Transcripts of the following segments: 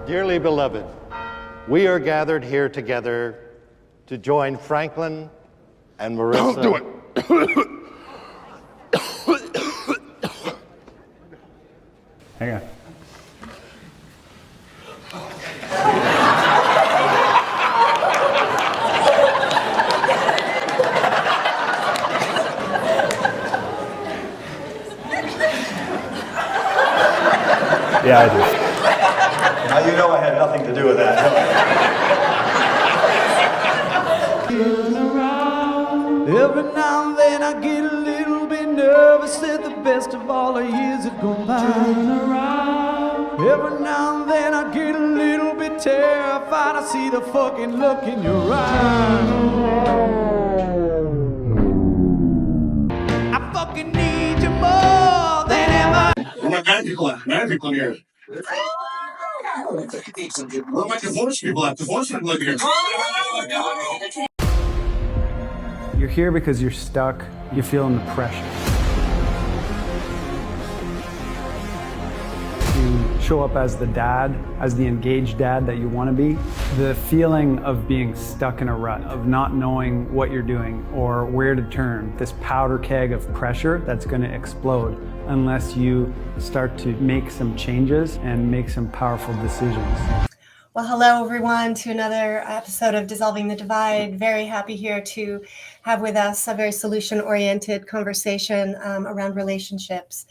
Dearly beloved, we are gathered here together to join Franklin and Marissa. Don't do it. Hang on. Yeah, I do. Now you know I had nothing to do with that. Every now and then I get a little bit nervous that the best of all the years have gone by. Every now and then I get a little bit terrified. I see the fucking look in your eyes. I fucking need you more than ever. We're married people here. What about divorced people? Divorced people live here. You're here because you're stuck. You're feeling the pressure to show up as the dad, as the engaged dad that you want to be. The feeling of being stuck in a rut, of not knowing what you're doing or where to turn. This powder keg of pressure that's going to explode unless you start to make some changes and make some powerful decisions. Well, hello everyone to another episode of Dissolving the Divide. Very happy here to have with us a very solution-oriented conversation around relationships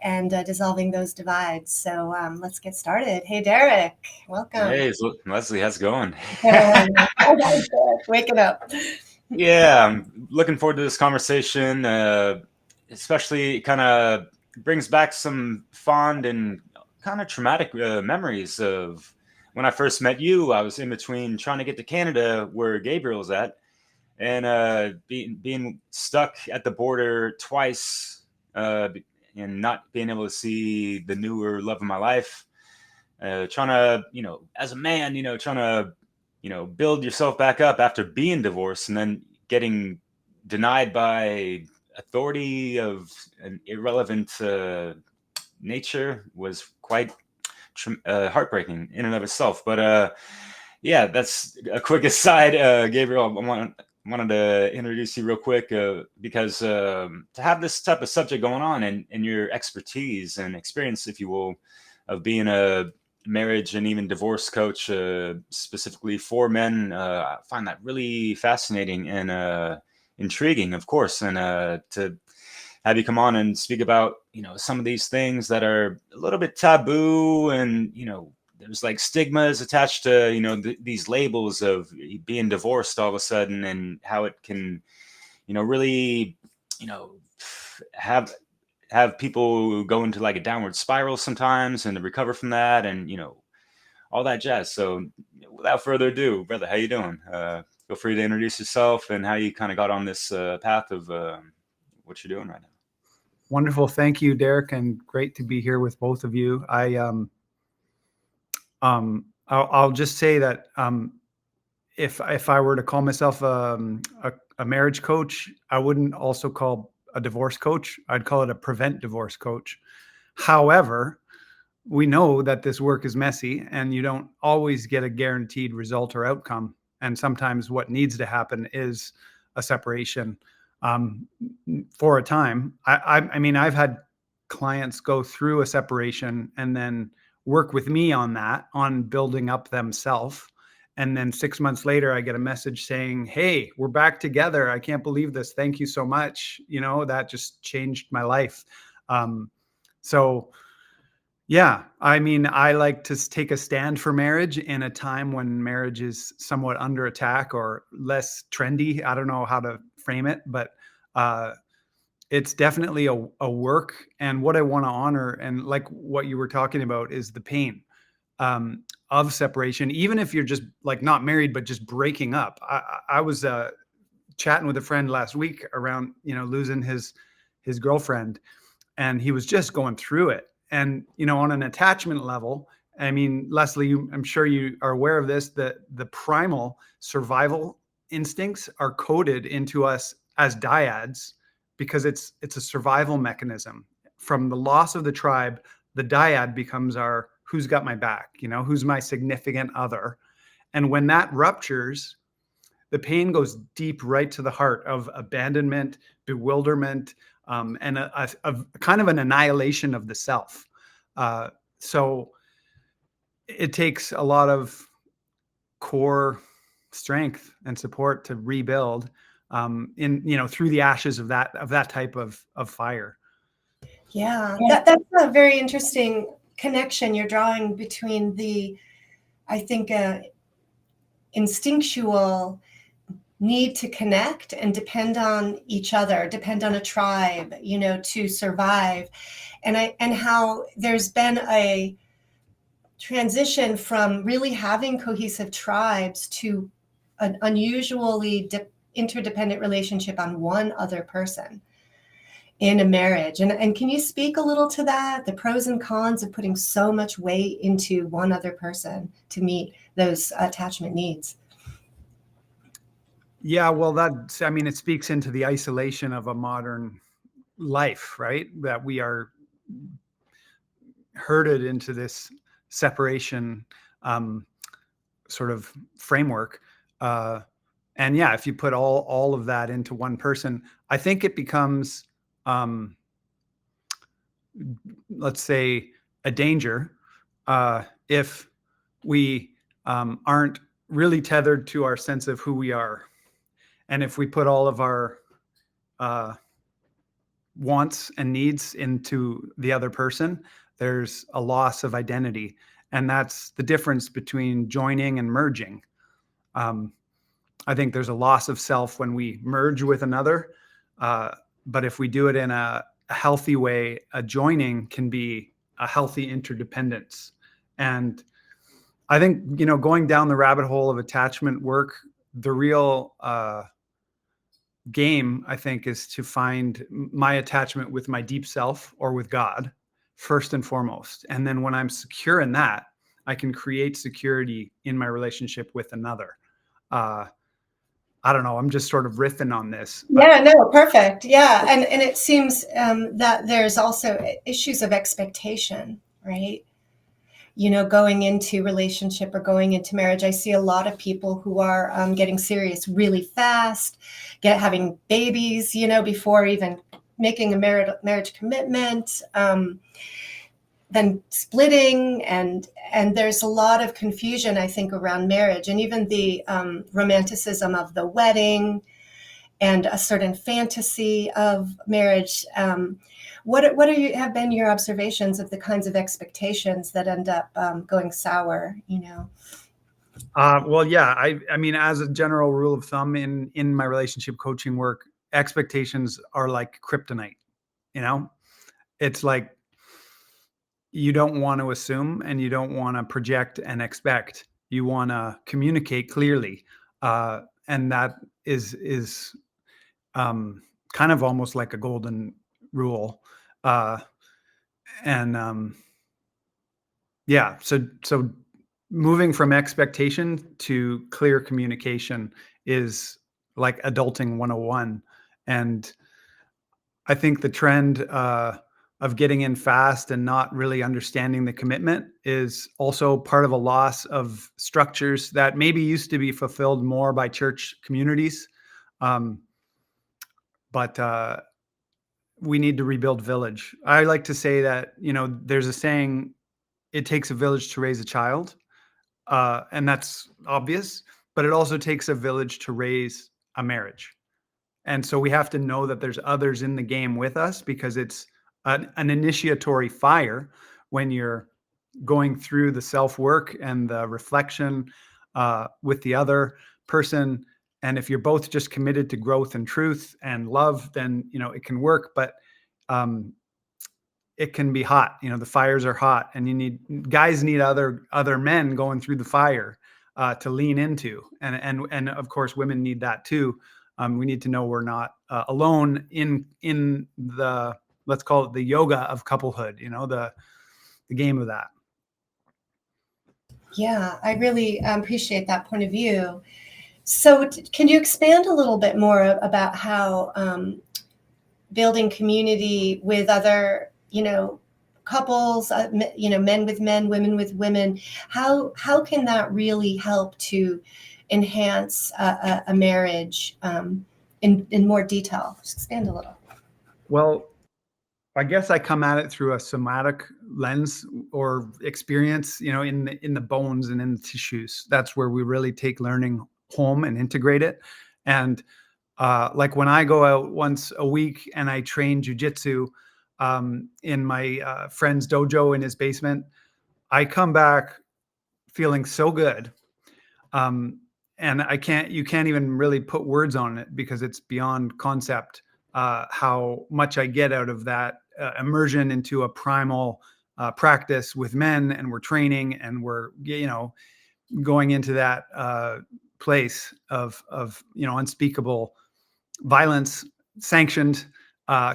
and dissolving those divides. So let's get started. Hey, Derek, welcome. Hey, Leslie, how's it going? Waking up. Yeah, I'm looking forward to this conversation, especially kind of brings back some fond and kind of traumatic memories of when I first met you. I was in between trying to get to Canada, where Gabriel's at, and being stuck at the border twice, and not being able to see the newer love of my life. Trying to, as a man, trying to, build yourself back up after being divorced, and then getting denied by authority of an irrelevant nature was quite heartbreaking in and of itself. But yeah, that's a quick aside. Gabriel, I wanted to introduce you real quick because to have this type of subject going on and your expertise and experience, if you will, of being a marriage and even divorce coach specifically for men, I find that really fascinating and intriguing, of course. And to have you come on and speak about, some of these things that are a little bit taboo, and, there's like stigmas attached to, these labels of being divorced all of a sudden, and how it can, really, have people go into like a downward spiral sometimes and to recover from that, and, all that jazz. So without further ado, brother, how you doing? Feel free to introduce yourself and how you kind of got on this path of what you're doing right now. Wonderful. Thank you, Derek, and great to be here with both of you. I'll just say that if I were to call myself a marriage coach, I wouldn't also call a divorce coach. I'd call it a prevent divorce coach. However, we know that this work is messy and you don't always get a guaranteed result or outcome. And sometimes what needs to happen is a separation for a time. I mean, I've had clients go through a separation and then work with me on that, on building up themselves. And then 6 months later, I get a message saying, hey, we're back together. I can't believe this. Thank you so much. That just changed my life. So yeah, I mean, I like to take a stand for marriage in a time when marriage is somewhat under attack or less trendy. I don't know how to frame it, but it's definitely a work. And what I want to honor, and like what you were talking about, is the pain of separation. Even if you're just like not married, but just breaking up. I was chatting with a friend last week around, losing his girlfriend, and he was just going through it. And, on an attachment level, I mean, Leslie, I'm sure you are aware of this, that the primal survival instincts are coded into us as dyads because it's a survival mechanism. From the loss of the tribe, the dyad becomes our who's got my back, who's my significant other. And when that ruptures, the pain goes deep right to the heart of abandonment, bewilderment, and a kind of an annihilation of the self. So it takes a lot of core strength and support to rebuild through the ashes of that type of fire. Yeah, that's a very interesting connection you're drawing between I think, instinctual need to connect and depend on each other, depend on a tribe, to survive. And how there's been a transition from really having cohesive tribes to an unusually interdependent relationship on one other person in a marriage. And can you speak a little to that, the pros and cons of putting so much weight into one other person to meet those attachment needs? Yeah, well, it speaks into the isolation of a modern life, right? That we are herded into this separation sort of framework. And yeah, if you put all of that into one person, I think it becomes, let's say, a danger if we aren't really tethered to our sense of who we are. And if we put all of our wants and needs into the other person, there's a loss of identity. And that's the difference between joining and merging. I think there's a loss of self when we merge with another. But if we do it in a healthy way, a joining can be a healthy interdependence. And I think, going down the rabbit hole of attachment work, the real game, I think, is to find my attachment with my deep self or with God first and foremost. And then when I'm secure in that, I can create security in my relationship with another. I don't know. I'm just sort of riffing on this. Yeah, no, perfect. Yeah. And it seems that there's also issues of expectation, right? Going into relationship or going into marriage, I see a lot of people who are getting serious really fast, having babies, before even making a marriage commitment, then splitting, and there's a lot of confusion, I think, around marriage, and even the romanticism of the wedding and a certain fantasy of marriage. What have been your observations of the kinds of expectations that end up going sour? Well, yeah, I mean, as a general rule of thumb in my relationship coaching work, expectations are like kryptonite. It's like you don't want to assume and you don't want to project and expect. You want to communicate clearly, and that is kind of almost like a golden rule. Yeah, so moving from expectation to clear communication is like adulting 101. And I think the trend of getting in fast and not really understanding the commitment is also part of a loss of structures that maybe used to be fulfilled more by church communities. But we need to rebuild village. I like to say that, there's a saying, it takes a village to raise a child. And that's obvious, but it also takes a village to raise a marriage. And so we have to know that there's others in the game with us, because it's an initiatory fire when you're going through the self-work and the reflection with the other person. And if you're both just committed to growth and truth and love, then, it can work. But it can be hot. The fires are hot, and guys need other men going through the fire to lean into. And of course, women need that too. We need to know we're not alone in the, let's call it the yoga of couplehood, the game of that. Yeah, I really appreciate that point of view. So can you expand a little bit more about how building community with other, couples, men with men, women with women, how can that really help to enhance a marriage in more detail? Just expand a little. Well, I guess I come at it through a somatic lens or experience, in the bones and in the tissues. That's where we really take learning home and integrate it. And like when I go out once a week and I train jujitsu in my friend's dojo in his basement, I come back feeling so good. And you can't even really put words on it because it's beyond concept. How much I get out of that immersion into a primal practice with men, and we're training, and we're going into that place of unspeakable violence, sanctioned,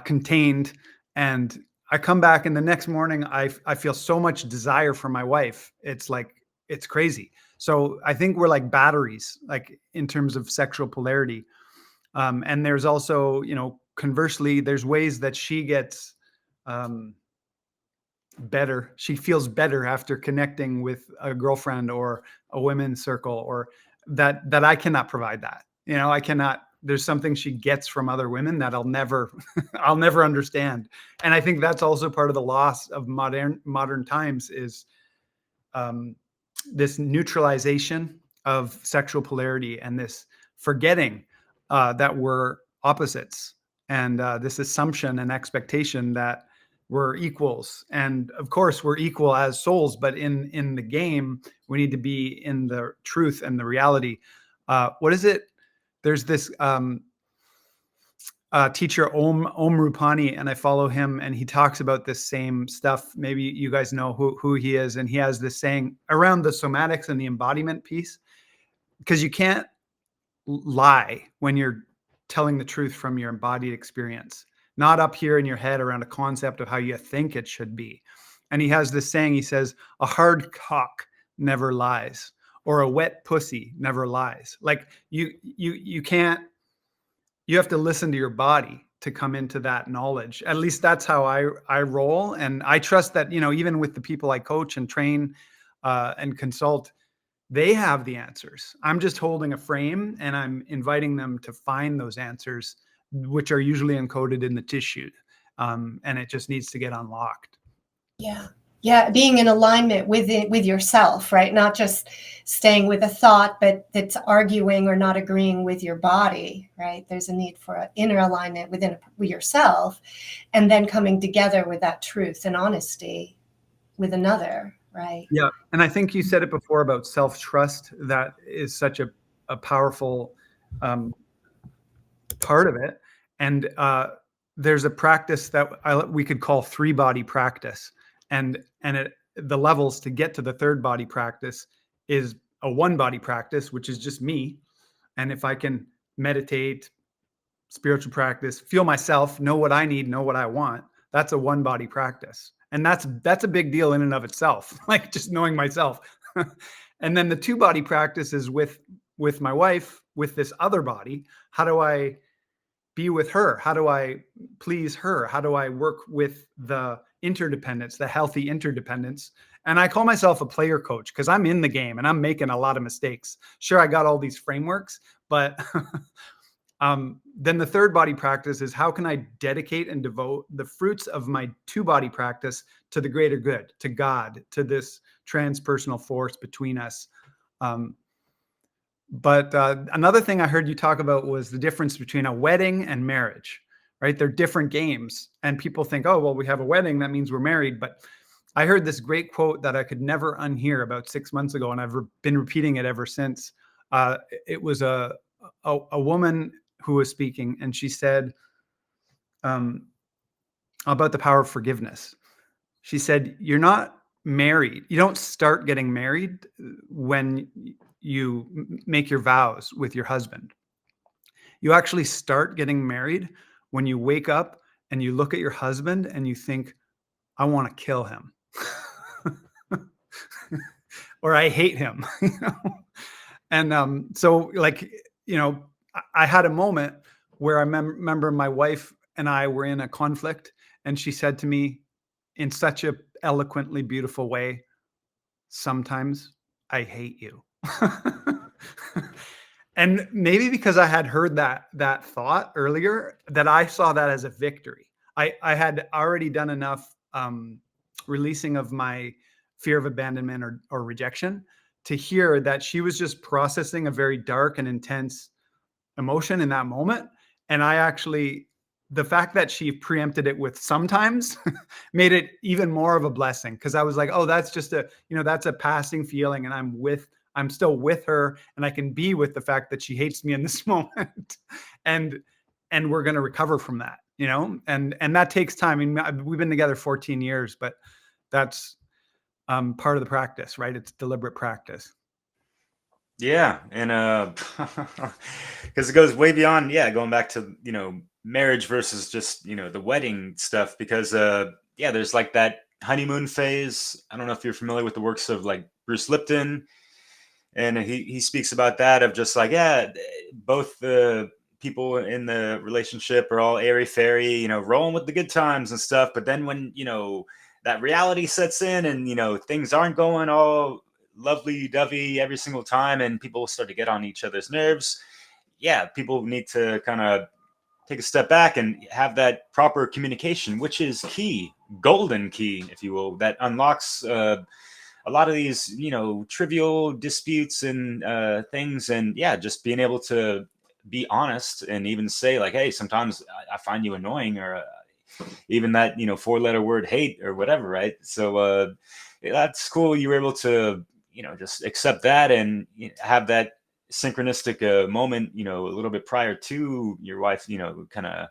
contained, and I come back, and the next morning I feel so much desire for my wife. It's like, it's crazy. So I think we're like batteries, like in terms of sexual polarity. And there's also, conversely, there's ways that she gets better. She feels better after connecting with a girlfriend or a women's circle, or that I cannot provide that. I cannot. There's something she gets from other women that I'll never understand. And I think that's also part of the loss of modern times is this neutralization of sexual polarity and this forgetting that we're opposites, and this assumption and expectation that we're equals. And of course we're equal as souls, but in the game, we need to be in the truth and the reality. What is it? There's this teacher, Om Rupani, and I follow him, and he talks about this same stuff. Maybe you guys know who he is. And he has this saying around the somatics and the embodiment piece, because you can't lie when you're telling the truth from your embodied experience, not up here in your head around a concept of how you think it should be. And he has this saying, he says, a hard cock never lies, or a wet pussy never lies. Like you can't, you have to listen to your body to come into that knowledge. At least that's how I roll. And I trust that, even with the people I coach and train and consult, they have the answers. I'm just holding a frame, and I'm inviting them to find those answers, which are usually encoded in the tissue. And it just needs to get unlocked. Yeah. Yeah. Being in alignment with yourself, right? Not just staying with a thought, but that's arguing or not agreeing with your body, right? There's a need for an inner alignment with yourself, and then coming together with that truth and honesty with another, right? Yeah. And I think you said it before about self-trust. That is such a powerful part of it. And there's a practice that we could call 3-body practice. And the levels to get to the 3rd body practice is a 1-body practice, which is just me. And if I can meditate, spiritual practice, feel myself, know what I need, know what I want, that's a 1-body practice. And that's a big deal in and of itself, like just knowing myself. And then the 2-body practice is with my wife, with this other body. How do I be with her? How do I please her? How do I work with the interdependence, the healthy interdependence? And I call myself a player coach because I'm in the game and I'm making a lot of mistakes. Sure, I got all these frameworks, but then the 3rd body practice is how can I dedicate and devote the fruits of my 2-body practice to the greater good, to God, to this transpersonal force between us. But another thing I heard you talk about was the difference between a wedding and marriage, right? They're different games. And people think, oh, well, we have a wedding, that means we're married. But I heard this great quote that I could never unhear about 6 months ago, and I've been repeating it ever since. It was a woman who was speaking, and she said about the power of forgiveness. She said, you're not married. You don't start getting married when you make your vows with your husband. You actually start getting married when you wake up and you look at your husband and you think, I want to kill him. Or I hate him. And so like, I had a moment where I remember my wife and I were in a conflict, and she said to me, in such a eloquently beautiful way, sometimes I hate you. And maybe because I had heard that thought earlier, that I saw that as a victory. I had already done enough releasing of my fear of abandonment or rejection to hear that she was just processing a very dark and intense emotion in that moment. And I actually, the fact that she preempted it with sometimes made it even more of a blessing, because I was like, oh, that's just that's a passing feeling, and I'm still with her, and I can be with the fact that she hates me in this moment. and we're going to recover from that, and that takes time. I mean, we've been together 14 years, but that's part of the practice, right? It's deliberate practice. Yeah, and because it goes way beyond, going back to marriage versus just the wedding stuff, because there's like that honeymoon phase. I don't know if you're familiar with the works of like Bruce Lipton, and he speaks about that, of just like, both the people in the relationship are all airy fairy, rolling with the good times and stuff, but then when that reality sets in, and things aren't going all lovely dovey every single time, and people start to get on each other's nerves, people need to kind of take a step back and have that proper communication, which is key, golden key, if you will, that unlocks a lot of these trivial disputes and things. And just being able to be honest and even say like, hey, sometimes I find you annoying, or even that 4-letter word hate or whatever, right? So that's cool, you were able to just accept that and have that synchronistic moment a little bit prior to your wife kind of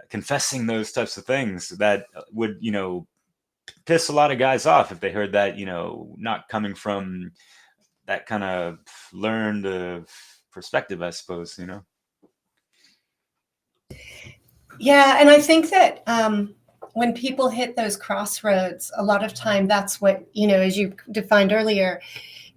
confessing those types of things that would piss a lot of guys off if they heard that not coming from that kind of learned perspective, I suppose. Yeah, and I think that when people hit those crossroads, a lot of time that's what, as you defined earlier,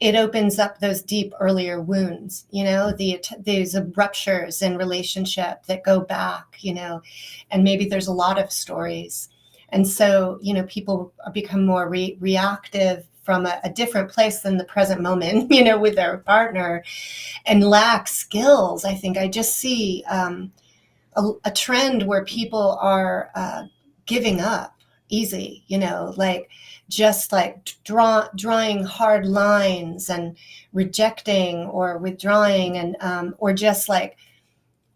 it opens up those deep earlier wounds, these ruptures in relationship that go back, and maybe there's a lot of stories. And so, people become more reactive from a different place than the present moment, with their partner, and lack skills. I think I just see a trend where people are giving up easy, just like drawing hard lines and rejecting or withdrawing, and or just like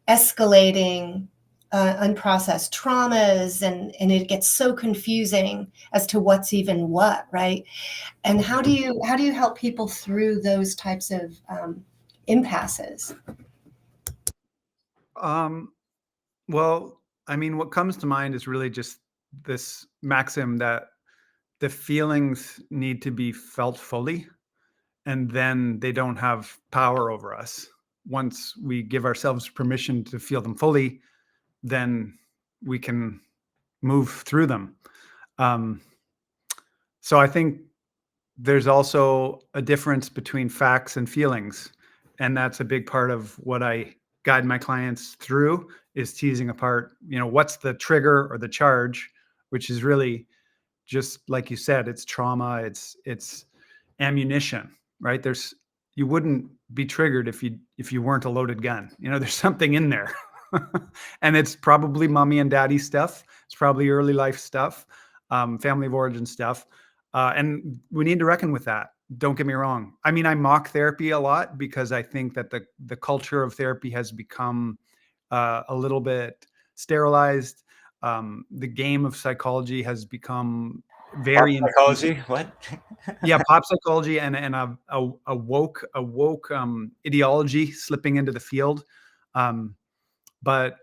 escalating unprocessed traumas, and it gets so confusing as to what's even what, right? And how do you help people through those types of impasses? Well, I mean, what comes to mind is really just this maxim that the feelings need to be felt fully, and then they don't have power over us. Once we give ourselves permission to feel them fully, then we can move through them. So I think there's also a difference between facts and feelings. And that's a big part of what I guide my clients through, is teasing apart, what's the trigger or the charge, which is really just like you said, it's trauma, it's ammunition, right? You wouldn't be triggered if you weren't a loaded gun. There's something in there. And it's probably mommy and daddy stuff. It's probably early life stuff, family of origin stuff. And we need to reckon with that. Don't get me wrong. I mean, I mock therapy a lot because I think that the culture of therapy has become a little bit sterilized. The game of psychology has become very Psychology, what? yeah, pop psychology and a woke ideology slipping into the field. But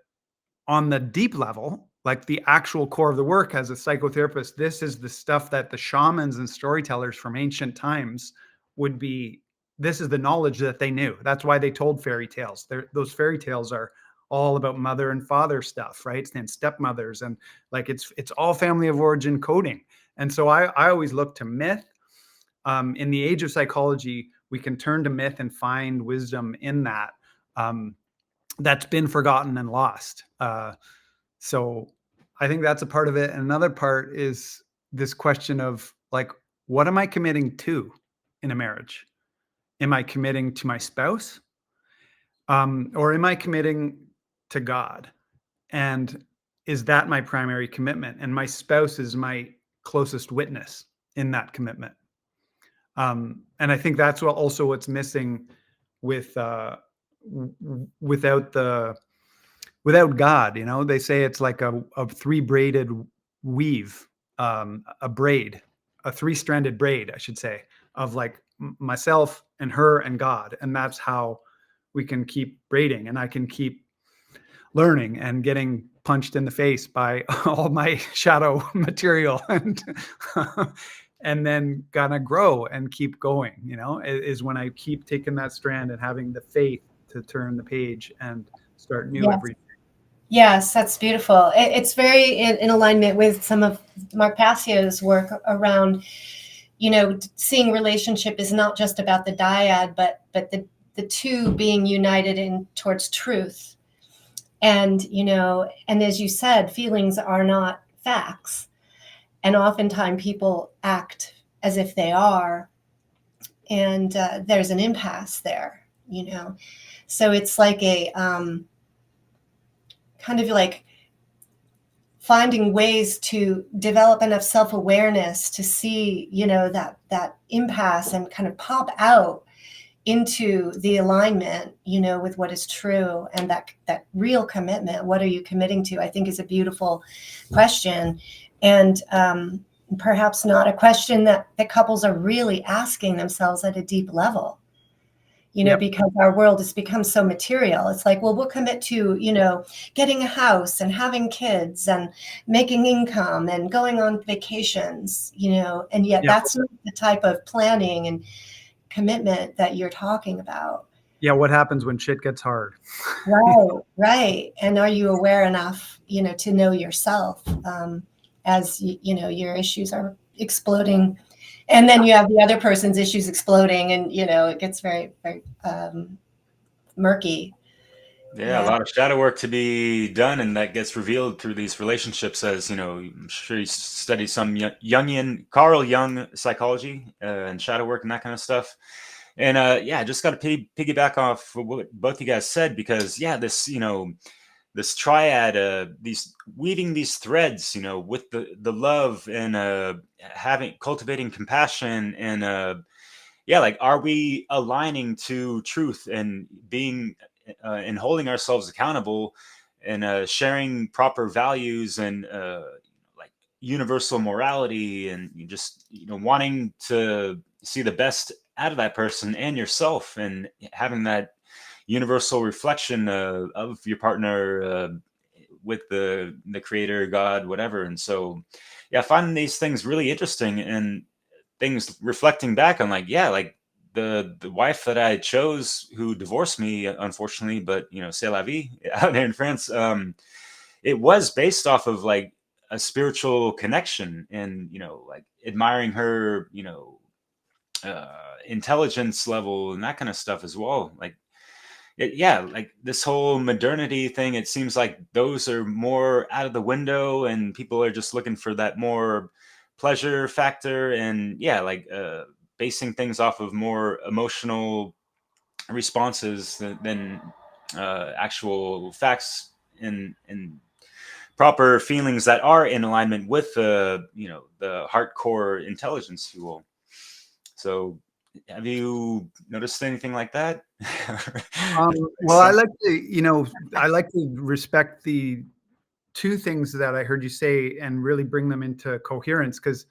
on the deep level, like the actual core of the work as a psychotherapist, this is the stuff that the shamans and storytellers from ancient times would be. This is the knowledge that they knew. That's why they told fairy tales. Those fairy tales are all about mother and father stuff, right? And stepmothers, and like it's all family of origin coding. And so I always look to myth. In the age of psychology, we can turn to myth and find wisdom in that. That's been forgotten and lost. So I think that's a part of it. And another part is this question of like, what am I committing to in a marriage? Am I committing to my spouse? Or am I committing to God? And is that my primary commitment? And my spouse is my closest witness in that commitment. And I think that's what also what's missing with without God. You know, they say it's like a three braided weave, a braid, a three-stranded braid, I should say, of like myself and her and God, and that's how we can keep braiding, and I can keep learning and getting punched in the face by all my shadow material and then gonna grow and keep going, you know, is when I keep taking that strand and having the faith to turn the page and start new Yes. every day. Yes, that's beautiful. It's very in alignment with some of Mark Passio's work around, you know, seeing relationship is not just about the dyad, but the two being united in towards truth. And, you know, and as you said, feelings are not facts. And oftentimes people act as if they are. And there's an impasse there, you know. So it's like a kind of like finding ways to develop enough self-awareness to see, you know, that impasse and kind of pop out into the alignment, you know, with what is true, and that real commitment. What are you committing to? I think is a beautiful question, and perhaps not a question that couples are really asking themselves at a deep level. You know, Yep. because our world has become so material. It's like, well, we'll commit to, you know, getting a house and having kids and making income and going on vacations, you know, and yet Yeah. that's not the type of planning and commitment that you're talking about. Yeah. What happens when shit gets hard? Right, right. And are you aware enough, you know, to know yourself as, you know, your issues are exploding, and then you have the other person's issues exploding, and, you know, it gets very, very murky. Yeah, a lot of shadow work to be done, and that gets revealed through these relationships. As you know, I'm sure you study some Jungian, Carl Jung psychology and shadow work and that kind of stuff. And yeah, I just got to piggyback off what both you guys said, because yeah, this, you know, this triad, these weaving these threads, you know, with the love and cultivating compassion and yeah, like, are we aligning to truth and being and holding ourselves accountable and sharing proper values and like universal morality, and you just, you know, wanting to see the best out of that person and yourself, and having that universal reflection of your partner with the creator, God, whatever. And so yeah, finding these things really interesting, and things reflecting back on, like, yeah, like the wife that I chose, who divorced me, unfortunately, but you know, c'est la vie out there in France. It was based off of like a spiritual connection, and you know, like admiring her, you know, intelligence level and that kind of stuff as well. Like, yeah, like this whole modernity thing, it seems like those are more out of the window, and people are just looking for that more pleasure factor, and yeah, like basing things off of more emotional responses than actual facts and proper feelings that are in alignment with the, you know, the hardcore intelligence fuel. So have you noticed anything like that? Well, I like to, you know, I like to respect the two things that I heard you say and really bring them into coherence. Because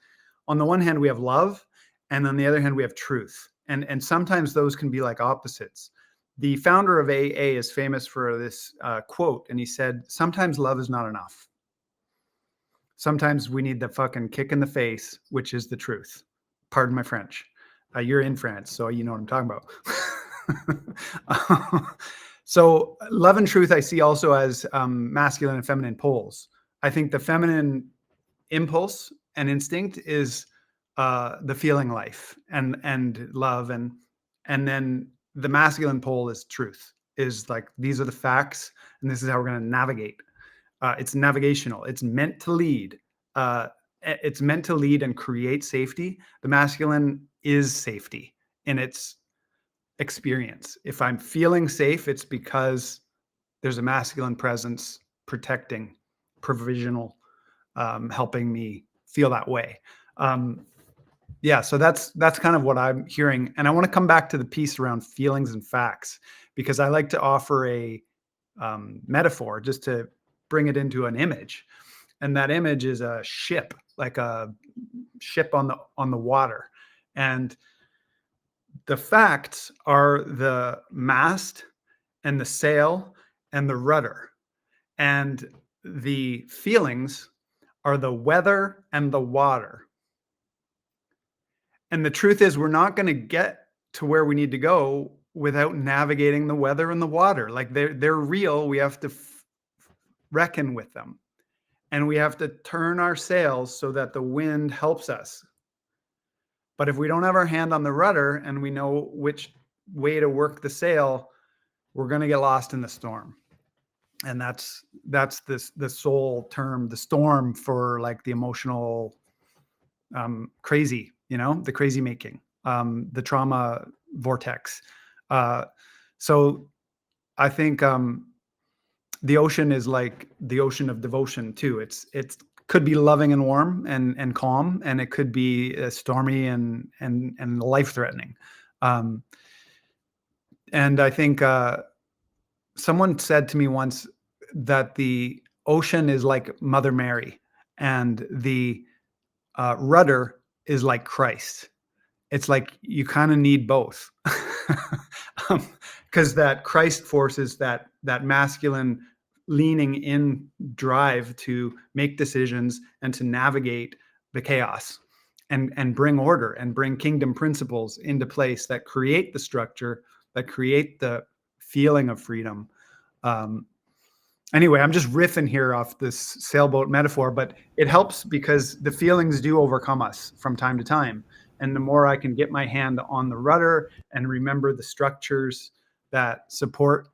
on the one hand, we have love, and on the other hand, we have truth. And sometimes those can be like opposites. The founder of AA is famous for this quote, and he said, "Sometimes love is not enough. Sometimes we need the fucking kick in the face, which is the truth." Pardon my French. You're in France, so you know what I'm talking about. So love and truth I see also as masculine and feminine poles. I think the feminine impulse and instinct is the feeling life and love, and then the masculine pole is truth, is like, these are the facts and this is how we're going to navigate. It's navigational. It's meant to lead. It's meant to lead and create safety. The masculine is safety in its experience. If I'm feeling safe, it's because there's a masculine presence protecting, provisional, helping me feel that way. Yeah, so that's kind of what I'm hearing. And I want to come back to the piece around feelings and facts, because I like to offer a metaphor just to bring it into an image. And that image is a ship, like a ship on the water. And the facts are the mast and the sail and the rudder. And the feelings are the weather and the water. And the truth is, we're not going to get to where we need to go without navigating the weather and the water. Like they're real. We have to reckon with them. And we have to turn our sails so that the wind helps us. But if we don't have our hand on the rudder and we know which way to work the sail, we're going to get lost in the storm. And that's the soul term, the storm, for like the emotional crazy, the crazy making, the trauma vortex. So I think the ocean is like the ocean of devotion too. It's could be loving and warm and calm, and it could be stormy and life-threatening. And I think someone said to me once that the ocean is like Mother Mary, and the rudder is like Christ. It's like you kind of need both, because that Christ force is that masculine leaning in drive to make decisions and to navigate the chaos and bring order and bring kingdom principles into place that create the structure, that create the feeling of freedom. Anyway, I'm just riffing here off this sailboat metaphor, but it helps because the feelings do overcome us from time to time. And the more I can get my hand on the rudder and remember the structures that support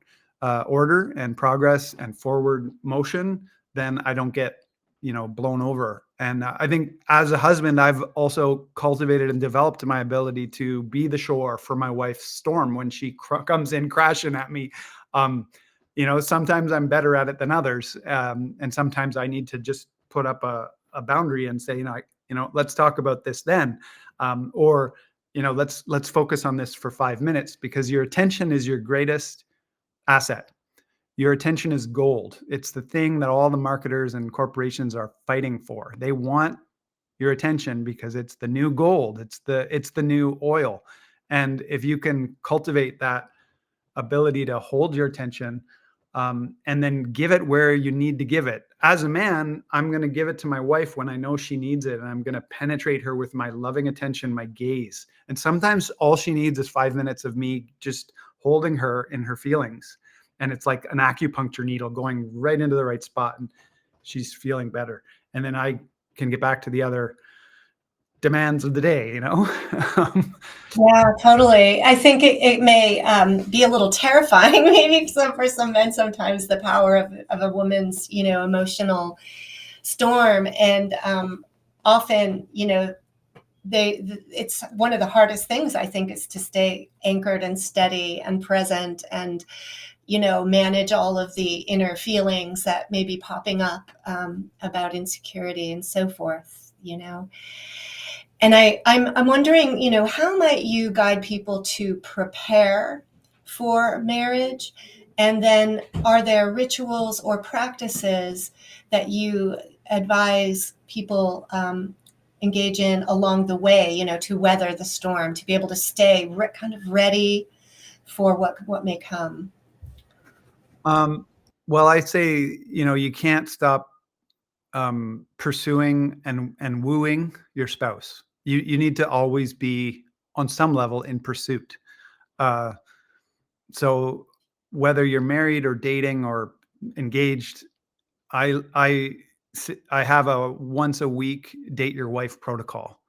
order and progress and forward motion, then I don't get, blown over. And I think as a husband, I've also cultivated and developed my ability to be the shore for my wife's storm when she comes in crashing at me. Sometimes I'm better at it than others. And sometimes I need to just put up a boundary and say, let's talk about this then. Or let's focus on this for 5 minutes, because your attention is your greatest asset. Your attention is gold. It's the thing that all the marketers and corporations are fighting for. They want your attention because it's the new gold. It's the new oil. And if you can cultivate that ability to hold your attention, and then give it where you need to give it. As a man, I'm going to give it to my wife when I know she needs it, and I'm going to penetrate her with my loving attention, my gaze. And sometimes all she needs is 5 minutes of me just holding her in her feelings. And it's like an acupuncture needle going right into the right spot, and she's feeling better. And then I can get back to the other demands of the day, Yeah, totally. I think it may be a little terrifying, maybe for some men sometimes, the power of a woman's, emotional storm. And often, it's one of the hardest things, I think, is to stay anchored and steady and present and, manage all of the inner feelings that may be popping up about insecurity and so forth, And I'm wondering, how might you guide people to prepare for marriage? And then are there rituals or practices that you advise people engage in along the way, to weather the storm, to be able to stay kind of ready for what may come? Well, I say, you can't stop pursuing and wooing your spouse. You need to always be on some level in pursuit. So whether you're married or dating or engaged, I have a once a week date your wife protocol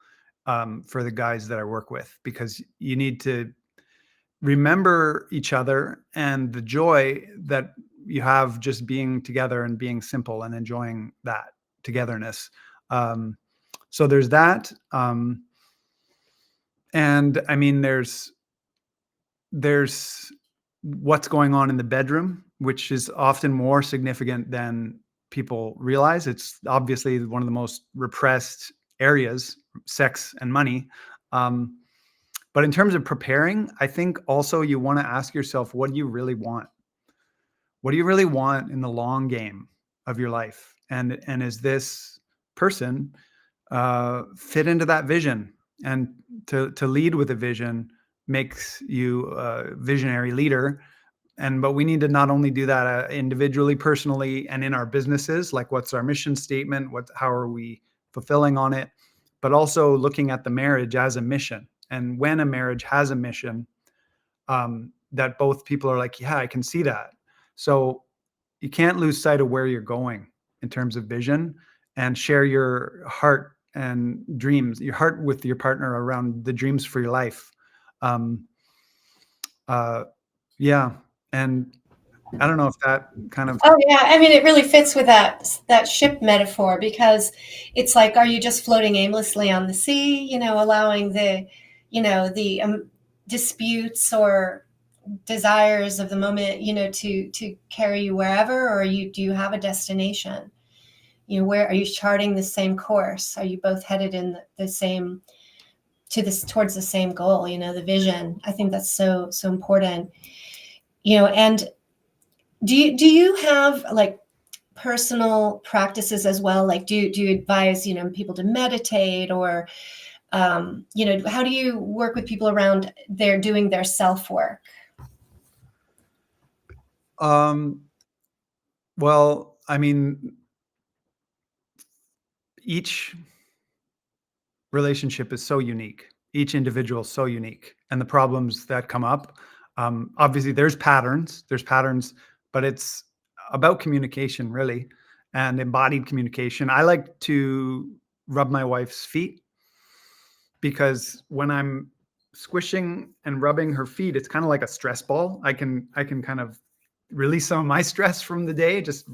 for the guys that I work with, because you need to remember each other and the joy that you have just being together and being simple and enjoying that togetherness. So there's that. And I mean, there's what's going on in the bedroom, which is often more significant than people realize. It's obviously one of the most repressed areas, sex and money. But in terms of preparing, I think also you want to ask yourself, what do you really want? What do you really want in the long game of your life? And is this person fit into that vision? And to lead with a vision makes you a visionary leader. But we need to not only do that individually, personally, and in our businesses, like what's our mission statement, how are we fulfilling on it, but also looking at the marriage as a mission. And when a marriage has a mission, that both people are like, yeah, I can see that. So you can't lose sight of where you're going in terms of vision, and share your heart and dreams, your heart with your partner around the dreams for your life. Yeah. And I don't know if that kind of. Oh yeah, I mean, it really fits with that ship metaphor, because it's like, are you just floating aimlessly on the sea, allowing the disputes or desires of the moment, to carry you wherever, or do you have a destination? Where are you charting the same course? Are you both headed in the same towards the same goal? The vision. I think that's so important. And do you have like personal practices as well? Like, do you advise people to meditate, or how do you work with people around doing their self work? Well, I mean, each relationship is so unique. Each individual is so unique, and the problems that come up. Obviously, there's patterns, but it's about communication, really, and embodied communication. I like to rub my wife's feet, because when I'm squishing and rubbing her feet, it's kind of like a stress ball. I can kind of release some of my stress from the day, just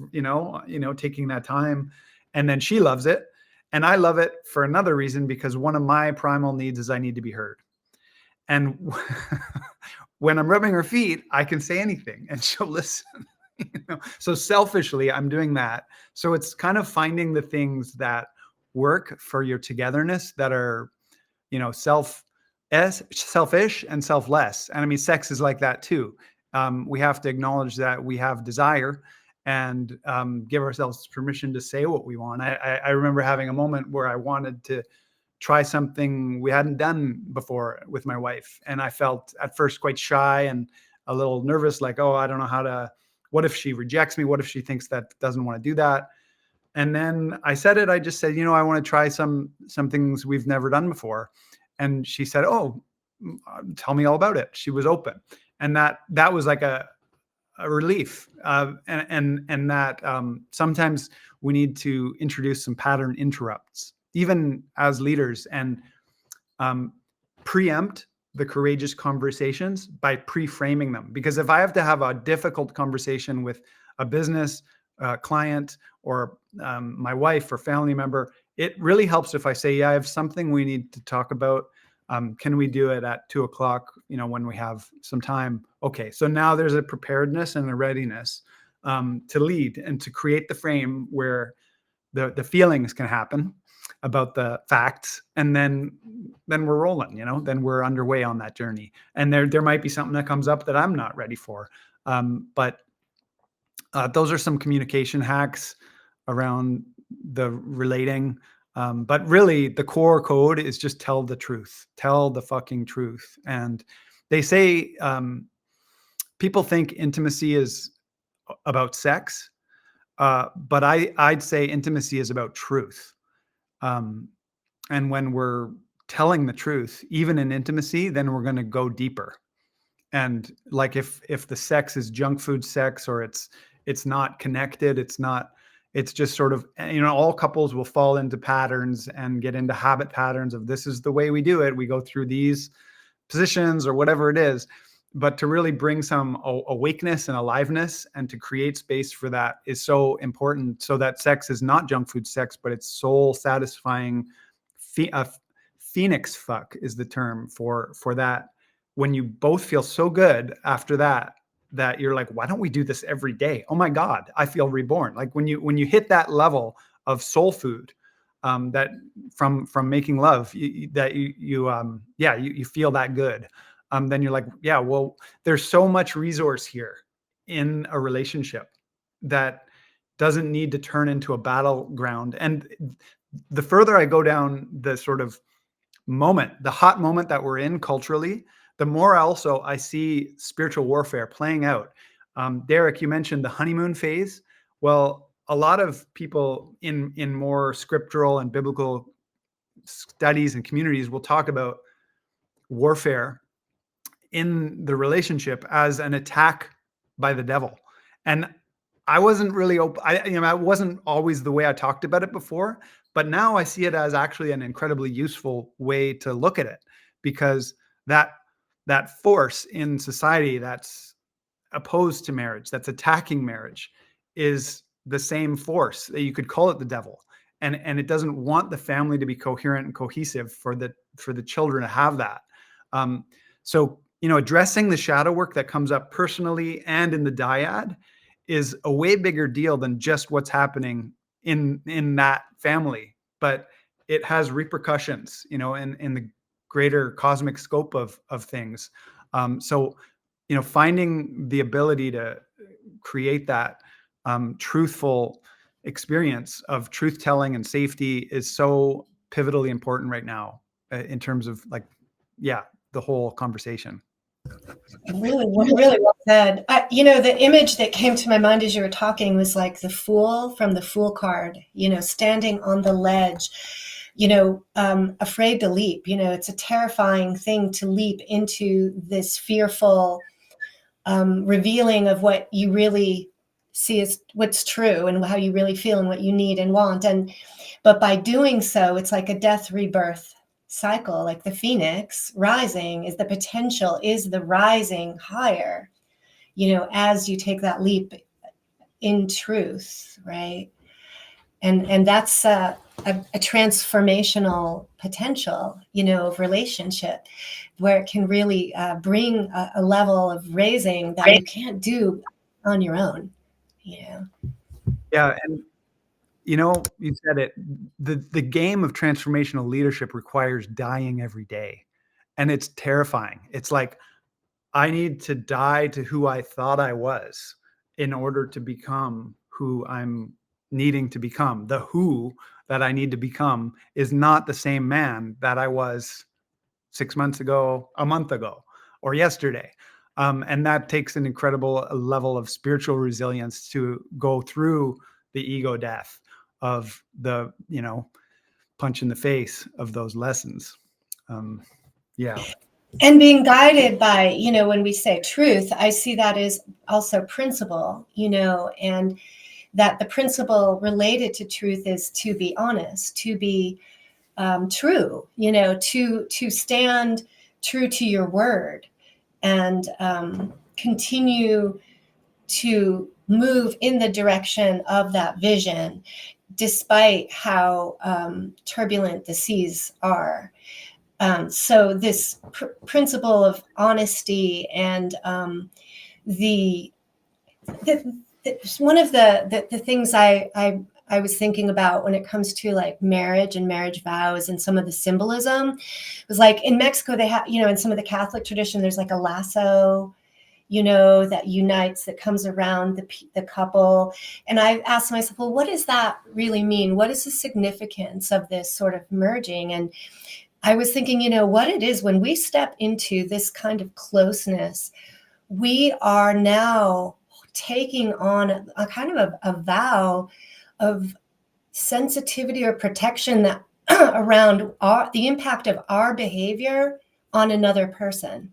taking that time, and then she loves it, and I love it for another reason, because one of my primal needs is I need to be heard. And when I'm rubbing her feet, I can say anything and she'll listen. So selfishly, I'm doing that. So it's kind of finding the things that work for your togetherness, that are, selfish and selfless. And I mean, sex is like that too. We have to acknowledge that we have desire, and give ourselves permission to say what we want. I remember having a moment where I wanted to try something we hadn't done before with my wife. And I felt at first quite shy and a little nervous, like, oh, I don't know what if she rejects me? What if she thinks that doesn't want to do that? And then I just said, I want to try some things we've never done before. And she said, oh, tell me all about it. She was open. And that was like a relief. And that sometimes we need to introduce some pattern interrupts, even as leaders, and preempt the courageous conversations by pre-framing them. Because if I have to have a difficult conversation with a business client, or my wife or family member, it really helps if I say, yeah, I have something we need to talk about. Can we do it at 2:00, when we have some time? Okay. So now there's a preparedness and a readiness to lead and to create the frame where the feelings can happen about the facts, and then we're rolling, then we're underway on that journey. And there might be something that comes up that I'm not ready for. But those are some communication hacks around the relating. But really the core code is just tell the truth, tell the fucking truth. And they say, people think intimacy is about sex. But I'd say intimacy is about truth. And when we're telling the truth, even in intimacy, then we're going to go deeper. And like if the sex is junk food sex, or it's not connected, it's just sort of, all couples will fall into patterns and get into habit patterns of, this is the way we do it. We go through these positions or whatever it is. but to really bring some awakeness and aliveness and to create space for that is so important, so that sex is not junk food sex, but it's soul satisfying. Phoenix fuck is the term for that. When you both feel so good after that, that you're like, why don't we do this every day? Oh my God, I feel reborn. Like when you hit that level of soul food, that from making love, you feel that good. Then you're like, yeah, well, there's so much resource here in a relationship that doesn't need to turn into a battleground. And the further I go down the sort of the hot moment that we're in culturally, the more also I see spiritual warfare playing out. Derek, you mentioned the honeymoon phase. Well, a lot of people in more scriptural and biblical studies and communities will talk about warfare in the relationship as an attack by the devil. And I wasn't really open. I wasn't always the way I talked about it before, but now I see it as actually an incredibly useful way to look at it, because that force in society that's opposed to marriage, that's attacking marriage, is the same force that you could call it the devil. And it doesn't want the family to be coherent and cohesive for the children to have that. So, addressing the shadow work that comes up personally and in the dyad is a way bigger deal than just what's happening in that family, but it has repercussions, in the greater cosmic scope of things. So, finding the ability to create that truthful experience of truth telling and safety is so pivotally important right now, in terms of the whole conversation. Really well said. The image that came to my mind as you were talking was like the Fool from the Fool card, standing on the ledge, afraid to leap. It's a terrifying thing to leap into this fearful revealing of what you really see as what's true and how you really feel and what you need and want. But by doing so, it's like a death rebirth cycle. Like the phoenix rising is the potential, is the rising higher, as you take that leap in truth, right? And that's a transformational potential, of relationship, where it can really bring a level of raising that you can't do on your own. Yeah. And you said it, the game of transformational leadership requires dying every day. And it's terrifying. It's like, I need to die to who I thought I was in order to become who I'm needing to become. The who that I need to become is not the same man that I was 6 months ago, a month ago, or yesterday. And that takes an incredible level of spiritual resilience to go through the ego death of the, punch in the face of those lessons. Yeah. And being guided by, when we say truth, I see that as also principle, and that the principle related to truth is to be honest, to be true, to stand true to your word, and continue to move in the direction of that vision, despite how turbulent the seas are. So this principle of honesty and one of the things I was thinking about when it comes to like marriage and marriage vows and some of the symbolism was like in Mexico, they have, in some of the Catholic tradition, there's like a lasso, that unites, that comes around the couple. And I asked myself, well, what does that really mean? What is the significance of this sort of merging? And I was thinking, what it is when we step into this kind of closeness, we are now taking on a kind of a vow of sensitivity or protection that around the impact of our behavior on another person.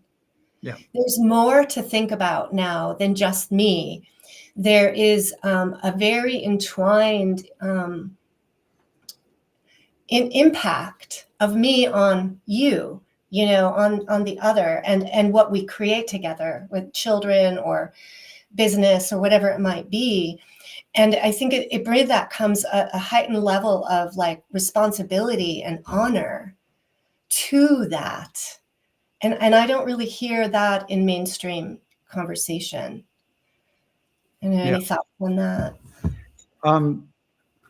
Yeah. There's more to think about now than just me. There is a very entwined impact of me on you, you know, on the other, and what we create together with children or business or whatever it might be. And I think it with that comes a heightened level of like responsibility and honor to that. And I don't really hear that in mainstream conversation. And Yeah. any thoughts on that?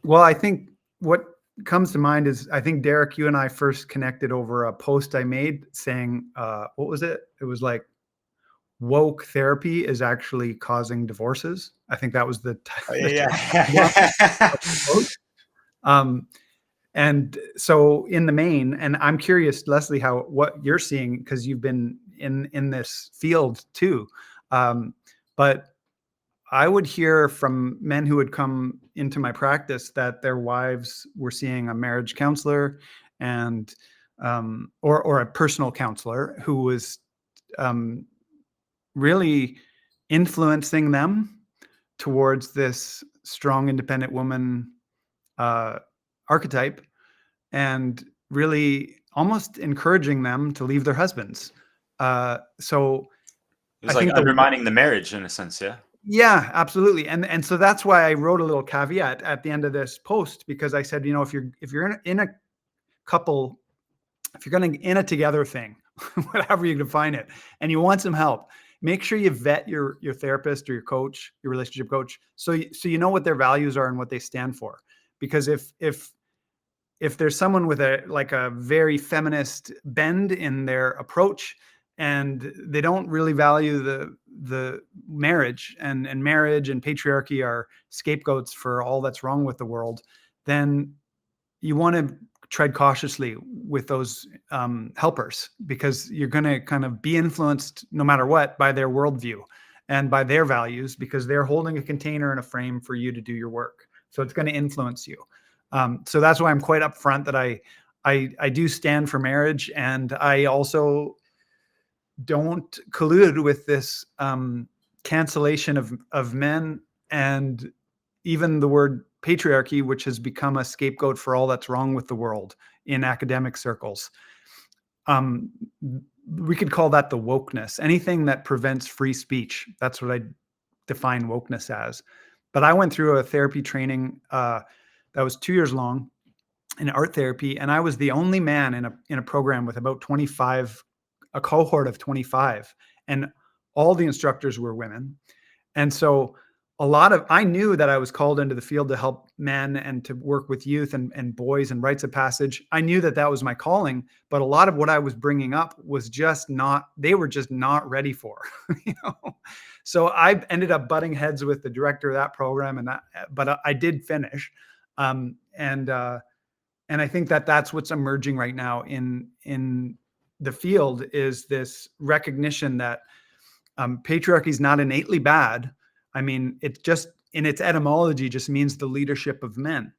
Well, I think what comes to mind is, I think, Derek, you and I first connected over a post I made saying, what was it? It was like, woke therapy is actually causing divorces. I think that was the Yeah. post. And so in the main, and I'm curious, Leslie, what you're seeing, because you've been in this field too. But I would hear from men who would come into my practice that their wives were seeing a marriage counselor and or a personal counselor who was really influencing them towards this strong, independent woman archetype, and really almost encouraging them to leave their husbands. So It was I like think undermining the marriage in a sense, yeah. yeah, absolutely. And so that's why I wrote a little caveat at the end of this post, because I said, you know, if you're in a couple, if you're going to in a together thing, whatever you define it, and you want some help, make sure you vet your therapist or your coach, your relationship coach, so you know what their values are and what they stand for. Because if there's someone with a very feminist bend in their approach, and they don't really value the marriage, and marriage and patriarchy are scapegoats for all that's wrong with the world, then you want to tread cautiously with those helpers, because you're going to kind of be influenced no matter what by their worldview and by their values, because they're holding a container and a frame for you to do your work. So it's going to influence you. So that's why I'm quite upfront that I do stand for marriage, and I also don't collude with this cancellation of men, and even the word patriarchy, which has become a scapegoat for all that's wrong with the world in academic circles. We could call that the wokeness. Anything that prevents free speech. That's what I define wokeness as. But I went through a therapy training that was 2 years long in art therapy, and I was the only man in a program with about 25, a cohort of 25, and all the instructors were women. And so I knew that I was called into the field to help men and to work with youth and boys and rites of passage. I knew that was my calling, but a lot of what I was bringing up was they were just not ready for, you know? So I ended up butting heads with the director of that program, but I did finish. And I think that's what's emerging right now in the field, is this recognition that patriarchy is not innately bad. I mean, it just, in its etymology, just means the leadership of men.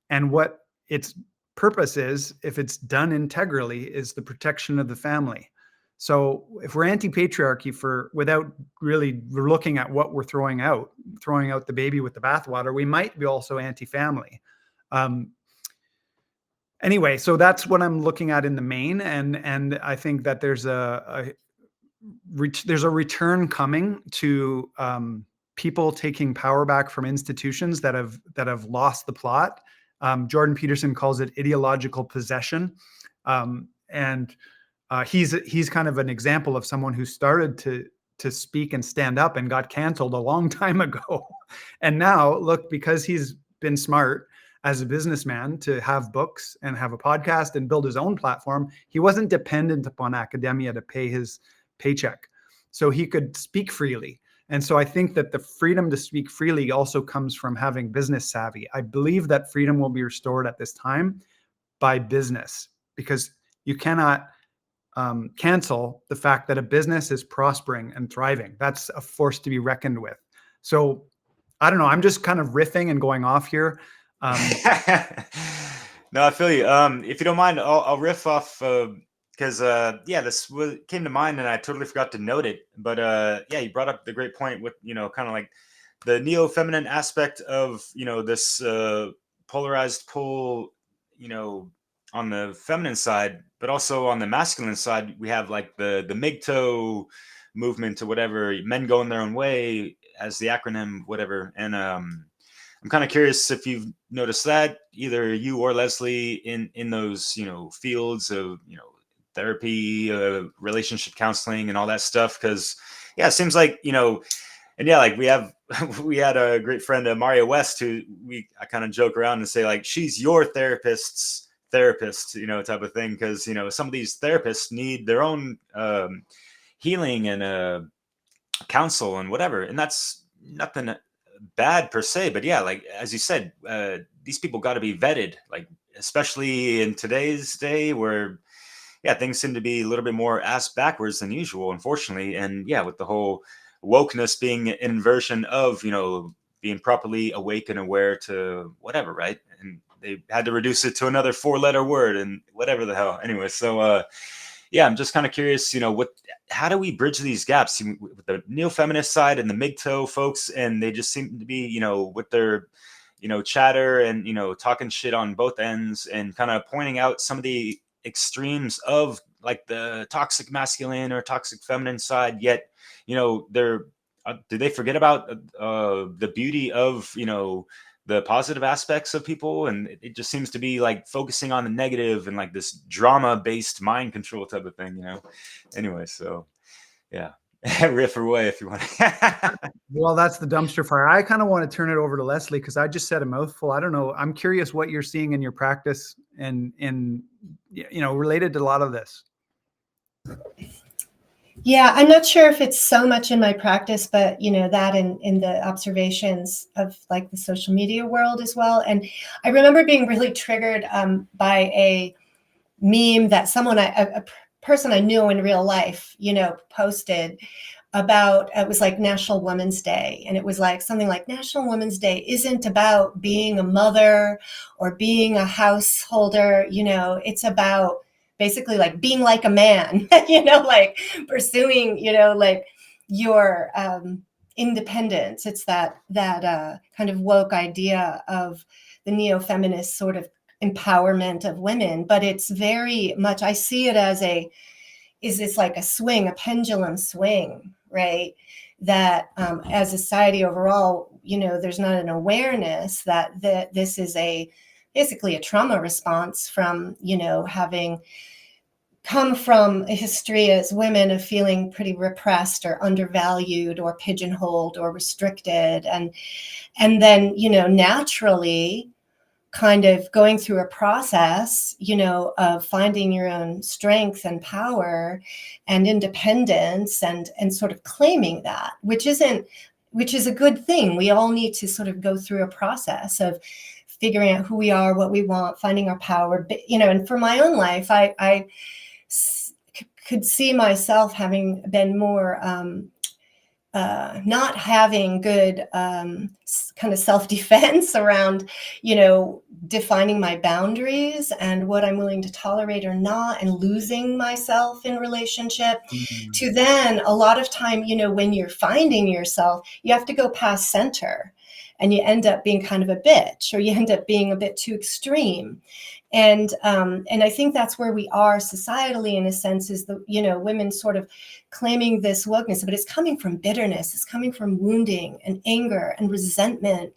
And what its purpose is, if it's done integrally, is the protection of the family. So if we're anti-patriarchy without really looking at what we're throwing out the baby with the bathwater, we might be also anti-family. Anyway, so that's what I'm looking at in the main, and I think that there's a return coming to people taking power back from institutions that have lost the plot. Jordan Peterson calls it ideological possession, and he's kind of an example of someone who started to speak and stand up and got canceled a long time ago, and now look, because he's been smart as a businessman to have books and have a podcast and build his own platform, he wasn't dependent upon academia to pay his paycheck, so he could speak freely. And so I think that the freedom to speak freely also comes from having business savvy. I believe that freedom will be restored at this time by business, because you cannot cancel the fact that a business is prospering and thriving. That's a force to be reckoned with. So I don't know, I'm just kind of riffing and going off here. No, I feel you. If you don't mind, I'll riff off because this came to mind and I totally forgot to note it. But you brought up the great point with, kind of like the neo-feminine aspect of, this polarized pull, on the feminine side, but also on the masculine side, we have like the MGTOW movement or whatever, men going their own way as the acronym, whatever. And I'm kind of curious if you've noticed that, either you or Leslie, in those, you know, fields of, you know, therapy, relationship counseling, and all that stuff. Because yeah, it seems like, you know, and yeah, like we have we had a great friend, Maria West, who I kind of joke around and say like she's your therapist's therapist, you know, type of thing. Because, you know, some of these therapists need their own healing and counsel and whatever, and that's nothing bad per se, but yeah, like as you said, these people got to be vetted, like especially in today's day where yeah, things seem to be a little bit more ass backwards than usual, unfortunately. And yeah, with the whole wokeness being an inversion of, you know, being properly awake and aware to whatever, right? And they had to reduce it to another 4-letter word and whatever the hell. Anyway, so yeah, I'm just kind of curious, you know, how do we bridge these gaps with the neo-feminist side and the MGTOW folks? And they just seem to be, you know, with their, you know, chatter and, you know, talking shit on both ends and kind of pointing out some of the extremes of like the toxic masculine or toxic feminine side. Yet, you know, do they forget about the beauty of, you know, the positive aspects of people? And it just seems to be like focusing on the negative and like this drama based mind control type of thing, you know. Anyway, so yeah. Riff away if you want. Well, that's the dumpster fire. I kind of want to turn it over to Leslie because I just said a mouthful. I don't know. I'm curious what you're seeing in your practice and you know, related to a lot of this. Yeah, I'm not sure if it's so much in my practice, but you know, that in the observations of like the social media world as well. And I remember being really triggered by a meme that a person I knew in real life, you know, posted about, it was like National Women's Day. And it was like something like National Women's Day isn't about being a mother or being a householder, you know, it's about basically like being like a man, you know, like pursuing, you know, like your independence. It's that kind of woke idea of the neo-feminist sort of empowerment of women, but it's very much, I see it as is this like a swing, a pendulum swing, right? That as a society overall, you know, there's not an awareness that this is basically a trauma response from, you know, having come from a history as women of feeling pretty repressed or undervalued or pigeonholed or restricted. And then, you know, naturally kind of going through a process, you know, of finding your own strength and power and independence and sort of claiming that, which is a good thing. We all need to sort of go through a process of figuring out who we are, what we want, finding our power, you know. And for my own life, I could see myself having been more not having good kind of self-defense around, you know, defining my boundaries and what I'm willing to tolerate or not, and losing myself in relationship. To then a lot of time, you know, when you're finding yourself, you have to go past center and you end up being kind of a bitch, or you end up being a bit too extreme. And I think that's where we are societally, in a sense, is the, you know, women sort of claiming this wokeness, but it's coming from bitterness, it's coming from wounding and anger and resentment,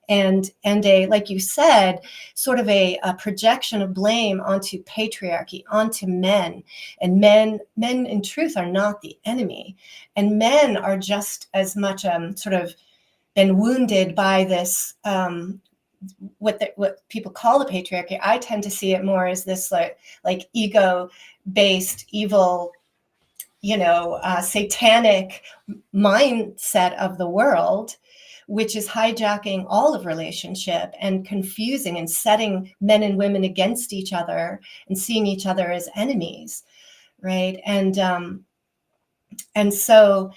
and a, like you said, sort of a projection of blame onto patriarchy, onto men. And men in truth are not the enemy, and men are just as much sort of been wounded by this what people call the patriarchy. I tend to see it more as this like ego-based evil, you know, satanic mindset of the world, which is hijacking all of relationship and confusing and setting men and women against each other and seeing each other as enemies, right? And so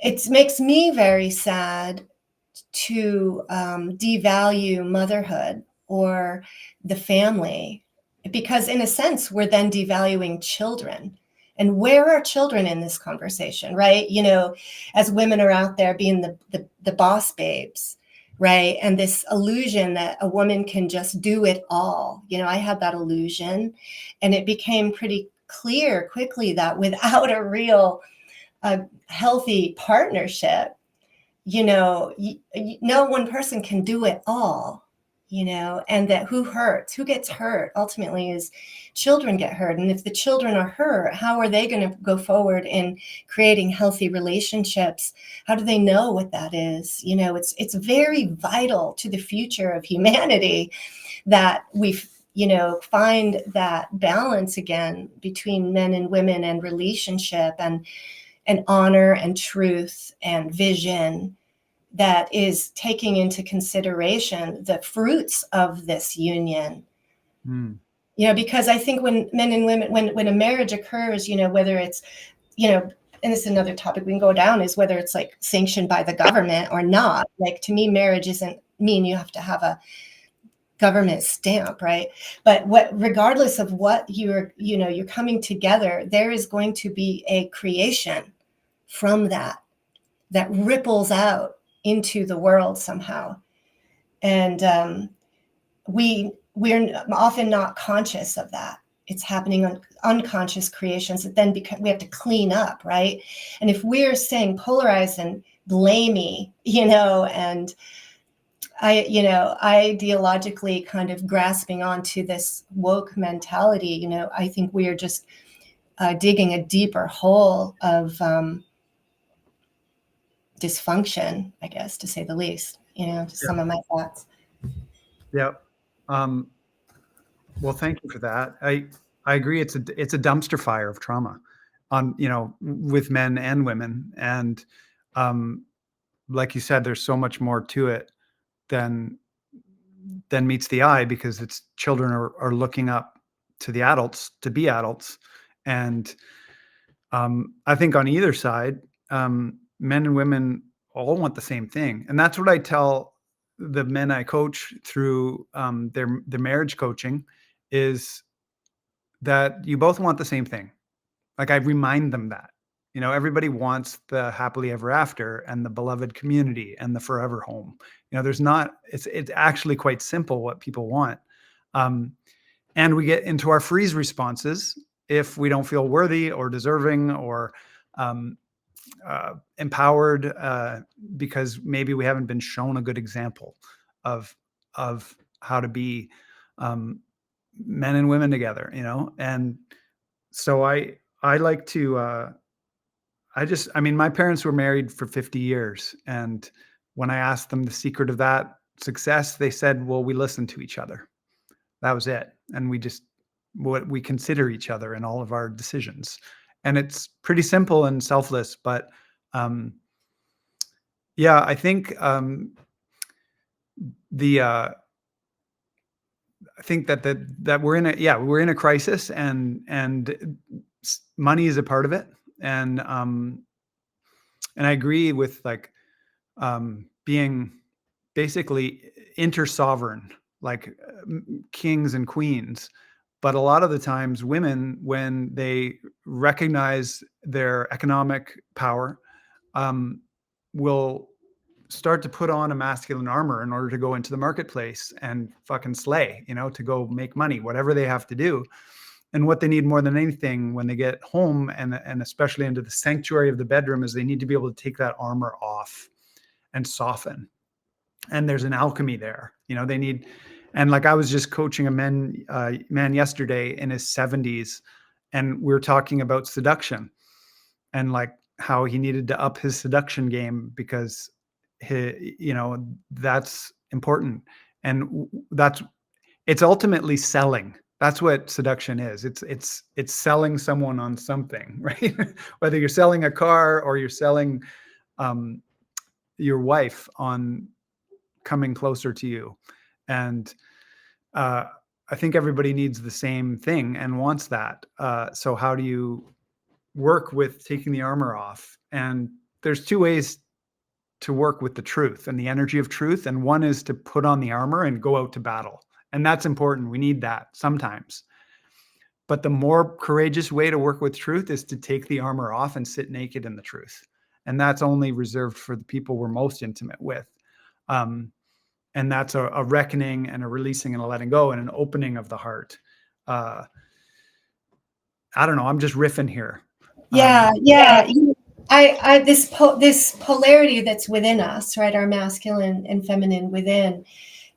it makes me very sad to devalue motherhood or the family, because in a sense we're then devaluing children. And where are children in this conversation, right? You know, as women are out there being the boss babes, right? And this illusion that a woman can just do it all. I had that illusion, and it became pretty clear quickly that without a real healthy partnership, no one person can do it all, and that who gets hurt ultimately is children get hurt. And if the children are hurt, how are they going to go forward in creating healthy relationships? How do they know what that is? It's very vital to the future of humanity that we find that balance again between men and women and relationship and honor and truth and vision that is taking into consideration the fruits of this union. Because I think when men and women, when a marriage occurs, whether it's, and this is another topic we can go down, is whether it's like sanctioned by the government or not. Like, to me, marriage isn't mean you have to have a government stamp, right? But regardless of what you're coming together, there is going to be a creation from that ripples out into the world somehow. And we're often not conscious of that. It's happening on unconscious creations that then we have to clean up, right? And if we're staying polarized and blamey, and ideologically kind of grasping onto this woke mentality, I think we are just digging a deeper hole of dysfunction, I guess, to say the least, just some of my thoughts. Yeah. Well, thank you for that. I agree. It's a dumpster fire of trauma with men and women. And like you said, there's so much more to it than meets the eye, because it's children are looking up to the adults to be adults. And I think on either side, men and women all want the same thing. And that's what I tell the men I coach through their marriage coaching, is that you both want the same thing. Like, I remind them that, everybody wants the happily ever after and the beloved community and the forever home. It's actually quite simple what people want. And we get into our freeze responses if we don't feel worthy or deserving or empowered, because maybe we haven't been shown a good example of how to be men and women together, and so I like to my parents were married for 50 years, and when I asked them the secret of that success, they said, well, we listened to each other. That was it. And we consider each other in all of our decisions. And it's pretty simple and selfless, but yeah, I think I think that we're in a crisis, and money is a part of it. And I agree with being basically inter-sovereign, like kings and queens. But a lot of the times women, when they recognize their economic power, will start to put on a masculine armor in order to go into the marketplace and fucking slay, to go make money, whatever they have to do. And what they need more than anything when they get home, and especially into the sanctuary of the bedroom, is they need to be able to take that armor off and soften. And there's an alchemy there. They need, and like I was just coaching a man yesterday in his 70s, and we were talking about seduction and like how he needed to up his seduction game because that's important. And it's ultimately selling. That's what seduction is. It's selling someone on something, right? Whether you're selling a car or you're selling your wife on coming closer to you. And I think everybody needs the same thing and wants that. So how do you work with taking the armor off? And there's two ways to work with the truth and the energy of truth. And one is to put on the armor and go out to battle. And that's important. We need that sometimes. But the more courageous way to work with truth is to take the armor off and sit naked in the truth. And that's only reserved for the people we're most intimate with. And that's a reckoning and a releasing and a letting go and an opening of the heart. I don't know. I'm just riffing here. Yeah. This polarity that's within us, right? Our masculine and feminine within,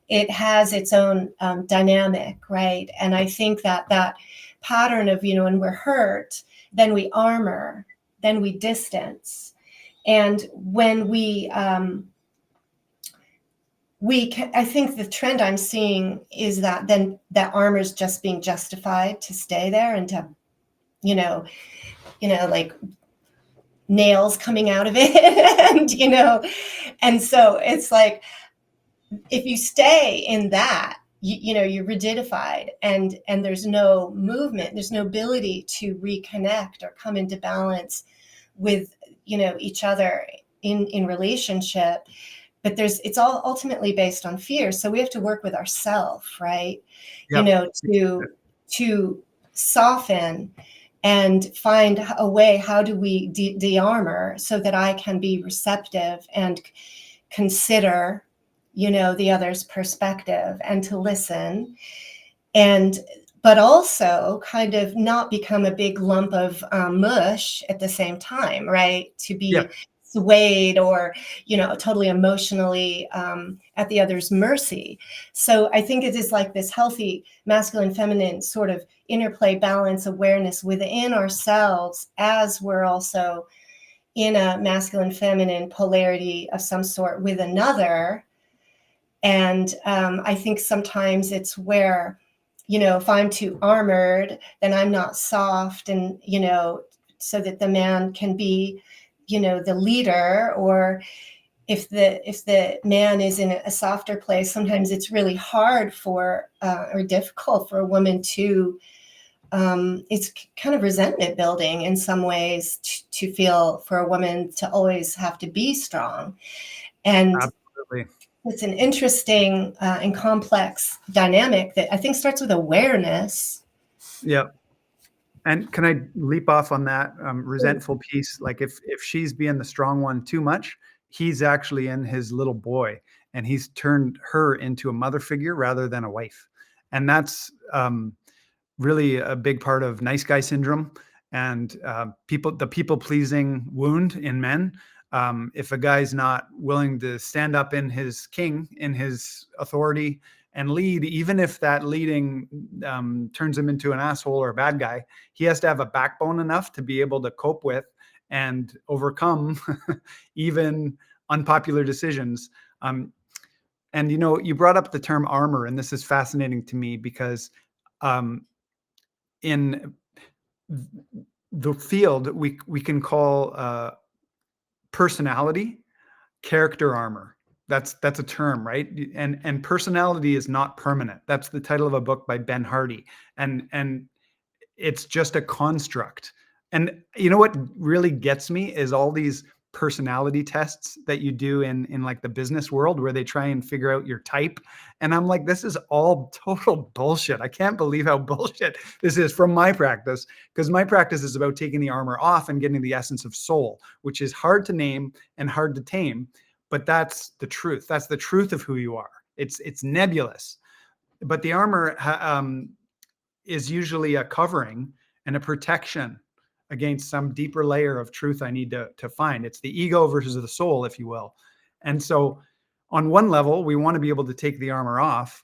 it has its own dynamic, right? And I think that pattern of, when we're hurt, then we armor, then we distance. And when I think the trend I'm seeing is that then that armor is just being justified to stay there and to, like nails coming out of it. And so it's like, if you stay in that, you're rigidified and there's no movement, there's no ability to reconnect or come into balance with, each other in relationship. But it's all ultimately based on fear. So we have to work with ourselves, right? Yep. To soften and find a way, how do we de-armor so that I can be receptive and consider, the other's perspective and to listen, but also kind of not become a big lump of mush at the same time, right? To be swayed or, totally emotionally at the other's mercy. So I think it is like this healthy masculine, feminine sort of interplay, balance, awareness within ourselves as we're also in a masculine, feminine polarity of some sort with another. And I think sometimes it's where, if I'm too armored, then I'm not soft and, so that the man can be, the leader. Or if the man is in a softer place, sometimes it's really hard or difficult for a woman to, it's kind of resentment building in some ways to feel for a woman to always have to be strong. And Absolutely. It's an interesting and complex dynamic that I think starts with awareness. Yeah. And can I leap off on that resentful piece? Like if she's being the strong one too much, he's actually in his little boy and he's turned her into a mother figure rather than a wife. And that's really a big part of nice guy syndrome and the people pleasing wound in men. If a guy's not willing to stand up in his authority and lead, even if that leading turns him into an asshole or a bad guy, he has to have a backbone enough to be able to cope with and overcome even unpopular decisions. And, you brought up the term armor, and this is fascinating to me because in the field, we can call personality character armor. That's a term, right? And personality is not permanent. That's the title of a book by Ben Hardy. And it's just a construct. And you know what really gets me is all these personality tests that you do in like the business world where they try and figure out your type. And I'm like, this is all total bullshit. I can't believe how bullshit this is from my practice, because my practice is about taking the armor off and getting the essence of soul, which is hard to name and hard to tame. But that's the truth. That's the truth of who you are. It's nebulous. But the armor is usually a covering and a protection against some deeper layer of truth I need to find. It's the ego versus the soul, if you will. And so on one level, we want to be able to take the armor off.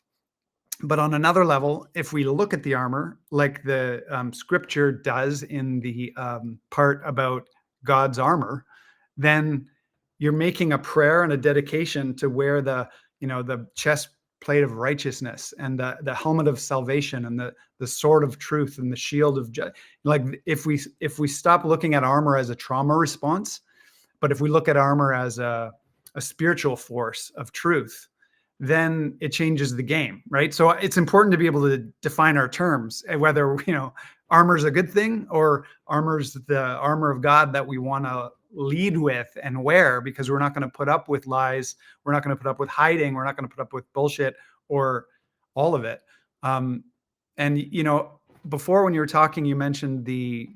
But on another level, if we look at the armor, like the scripture does in the part about God's armor, then you're making a prayer and a dedication to wear the chest plate of righteousness and the helmet of salvation and the sword of truth and the shield of like if we stop looking at armor as a trauma response, but if we look at armor as a spiritual force of truth, then it changes the game, right? So it's important to be able to define our terms, whether armor is a good thing or armor's the armor of God that we want to lead with and wear, because we're not going to put up with lies. We're not going to put up with hiding. We're not going to put up with bullshit or all of it. And, before when you were talking, you mentioned the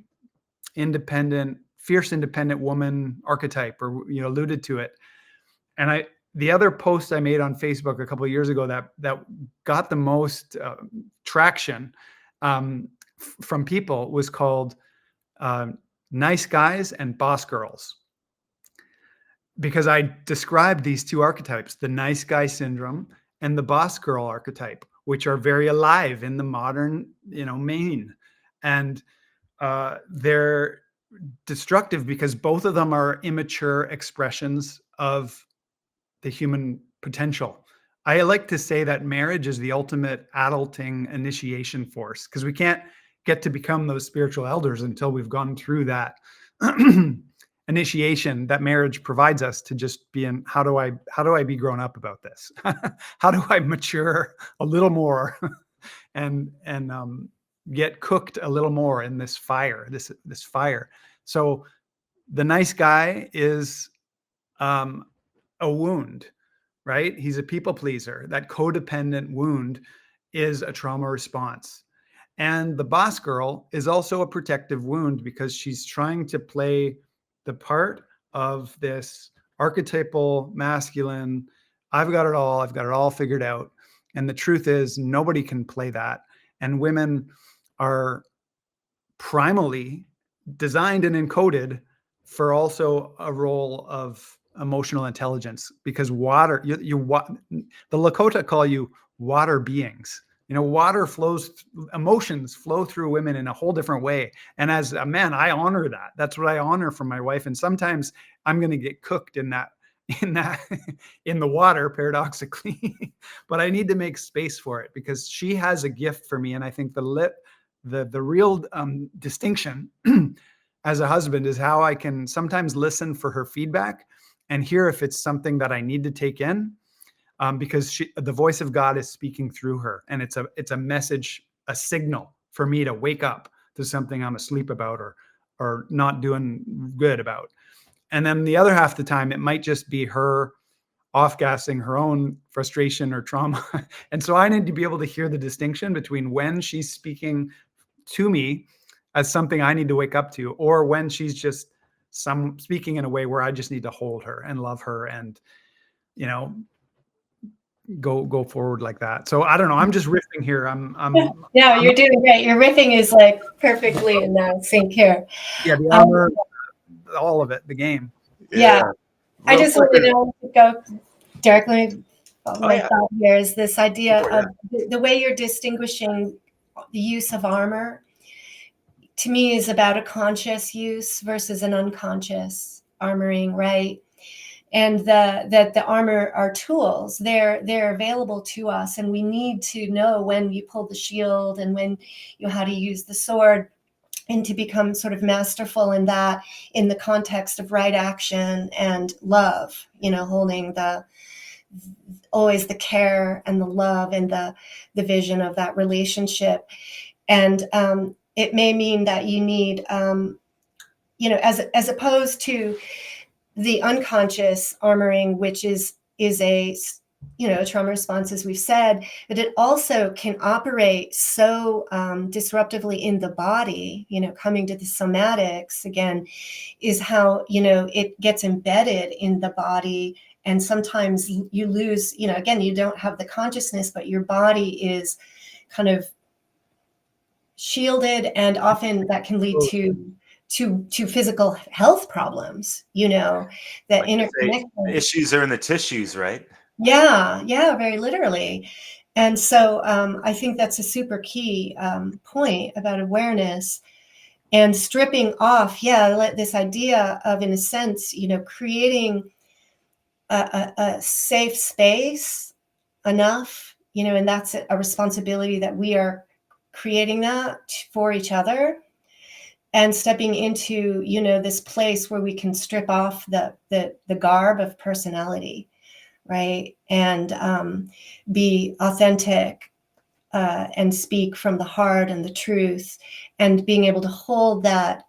fierce independent woman archetype, or, alluded to it. And the other post I made on Facebook a couple of years ago that got the most traction from people was called Nice Guys and Boss Girls, because I described these two archetypes, the nice guy syndrome and the boss girl archetype, which are very alive in the modern, Maine. And they're destructive because both of them are immature expressions of the human potential. I like to say that marriage is the ultimate adulting initiation force, because we can't get to become those spiritual elders until we've gone through that initiation that marriage provides us to just be in. How do I be grown up about this? How do I mature a little more and get cooked a little more in this fire, this fire. So the nice guy is a wound, right? He's a people pleaser. That codependent wound is a trauma response. And the boss girl is also a protective wound, because she's trying to play the part of this archetypal masculine, I've got it all figured out. And the truth is, nobody can play that. And women are primally designed and encoded for also a role of emotional intelligence, because water, the Lakota call you water beings. Water flows, emotions flow through women in a whole different way. And as a man, I honor that. That's what I honor from my wife. And sometimes I'm going to get cooked in the water, paradoxically, but I need to make space for it, because she has a gift for me. And I think the real distinction as a husband is how I can sometimes listen for her feedback and hear if it's something that I need to take in. Because the voice of God is speaking through her, and it's a message, a signal for me to wake up to something I'm asleep about or not doing good about. And then the other half of the time, it might just be her off-gassing her own frustration or trauma. And so I need to be able to hear the distinction between when she's speaking to me as something I need to wake up to, or when she's just speaking in a way where I just need to hold her and love her and, go forward like that. So I don't know. I'm just riffing here. No, you're doing great. Your riffing is like perfectly in sync here. Yeah, the armor, all of it, the game. Yeah. I just want to go directly. My thought here is this idea of the way you're distinguishing the use of armor, to me, is about a conscious use versus an unconscious armoring, right? And that the armor are tools. They're available to us, and we need to know when you pull the shield and when how to use the sword, and to become sort of masterful in that, in the context of right action and love. Holding always the care and the love and the vision of that relationship. And it may mean that you need, as opposed to the unconscious armoring, which is a trauma response, as we've said, but it also can operate so disruptively in the body. Coming to the somatics again, is how it gets embedded in the body, and sometimes you lose. Again, you don't have the consciousness, but your body is kind of shielded, and often that can lead to physical health problems, that like interconnect. Issues are in the tissues, right? Yeah, very literally. And so I think that's a super key point about awareness and stripping off. This idea of, in a sense, creating a safe space enough, and that's a responsibility that we are creating that for each other. And stepping into, this place where we can strip off the garb of personality, right? And be authentic and speak from the heart and the truth, and being able to hold that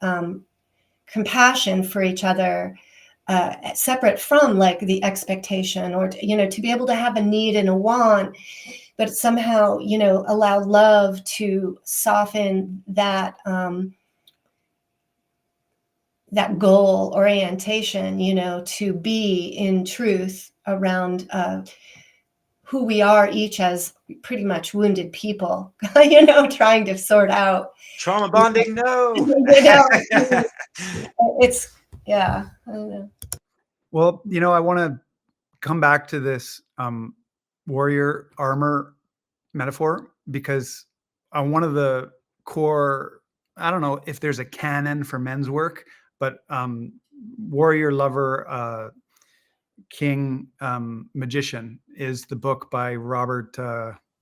compassion for each other, separate from like the expectation, or to be able to have a need and a want, but somehow allow love to soften that that goal orientation, to be in truth around who we are each as pretty much wounded people, trying to sort out. Trauma bonding, no. It's, yeah, I don't know. Well, I want to come back to this warrior armor metaphor, because one of the core, I don't know if there's a canon for men's work, but warrior, lover, king, magician is the book by Robert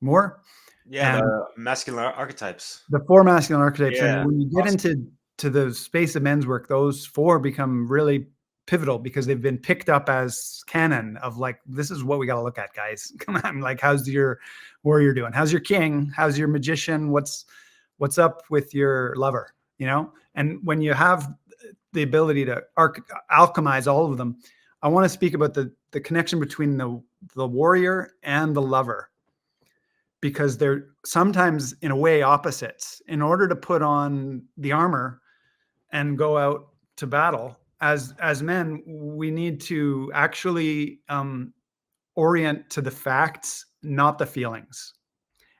Moore. Yeah, And the masculine archetypes. the 4 masculine archetypes. Yeah, And when you get awesome. into the space of men's work, those 4 become really pivotal because they've been picked up as canon of like, this is what we got to look at, guys. Come on, like, how's your warrior doing? How's your king? How's your magician? What's up with your lover? And when you have the ability to alchemize all of them, I want to speak about the connection between the warrior and the lover, because they're sometimes in a way opposites. In order to put on the armor and go out to battle as men, we need to actually orient to the facts, not the feelings.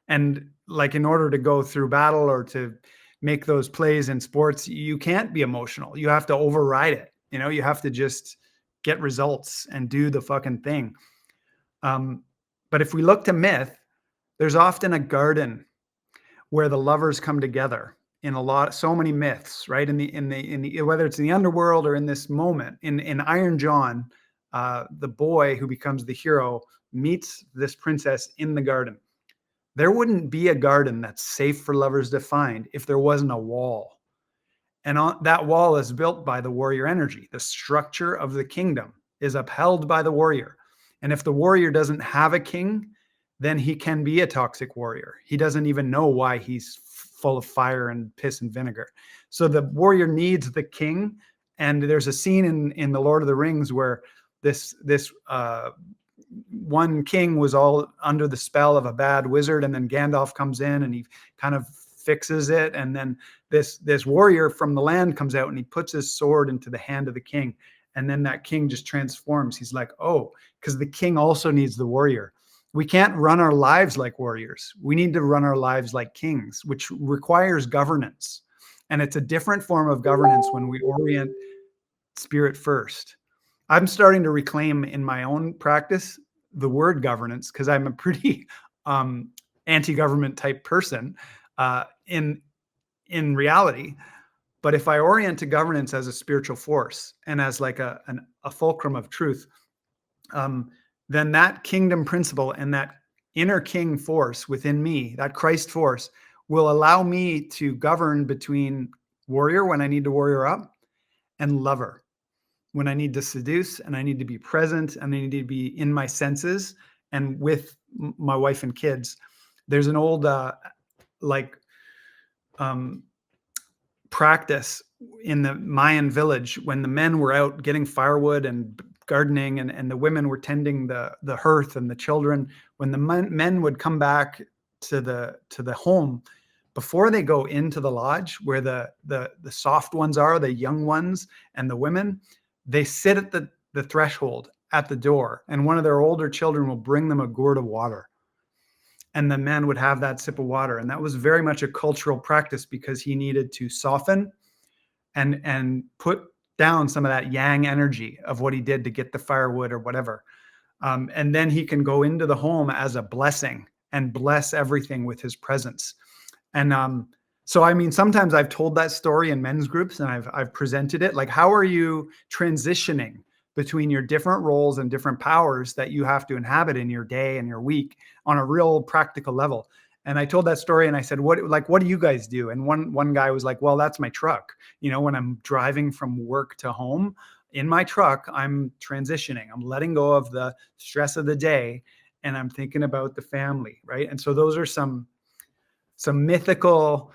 And like, in order to go through battle or to make those plays in sports, you can't be emotional. You have to override it. You have to just get results and do the fucking thing. But if we look to myth, there's often a garden where the lovers come together in so many myths, right? In the whether it's in the underworld or in this moment, in Iron John, the boy who becomes the hero meets this princess in the garden. There wouldn't be a garden that's safe for lovers to find if there wasn't a wall. And that wall is built by the warrior energy. The structure of the kingdom is upheld by the warrior. And if the warrior doesn't have a king, then he can be a toxic warrior. He doesn't even know why he's full of fire and piss and vinegar. So the warrior needs the king. And there's a scene in the Lord of the Rings where this one king was all under the spell of a bad wizard, and then Gandalf comes in and he kind of fixes it, and then this warrior from the land comes out and he puts his sword into the hand of the king, and then that king just transforms. He's like, oh, because the king also needs the warrior. We can't run our lives like warriors. We need to run our lives like kings, which requires governance. And it's a different form of governance when we orient spirit first. I'm starting to reclaim in my own practice the word governance, because I'm a pretty anti-government type person in reality. But if I orient to governance as a spiritual force and as like a fulcrum of truth, then that kingdom principle and that inner king force within me, that Christ force, will allow me to govern between warrior when I need to warrior up and lover when I need to seduce, and I need to be present, and I need to be in my senses and with my wife and kids. There's an old practice in the Mayan village when the men were out getting firewood and gardening, and the women were tending the hearth and the children. When the men would come back to the home, before they go into the lodge where the soft ones are, the young ones and the women, they sit at the threshold at the door, and one of their older children will bring them a gourd of water. And the man would have that sip of water. And that was very much a cultural practice, because he needed to soften and put down some of that yang energy of what he did to get the firewood or whatever. And then he can go into the home as a blessing and bless everything with his presence. And so, I mean, sometimes I've told that story in men's groups, and I've presented it like, how are you transitioning between your different roles and different powers that you have to inhabit in your day and your week on a real practical level? And I told that story, and I said, what do you guys do? And one guy was like, well, that's my truck. When I'm driving from work to home in my truck, I'm transitioning. I'm letting go of the stress of the day, and I'm thinking about the family, right? And so those are some mythical,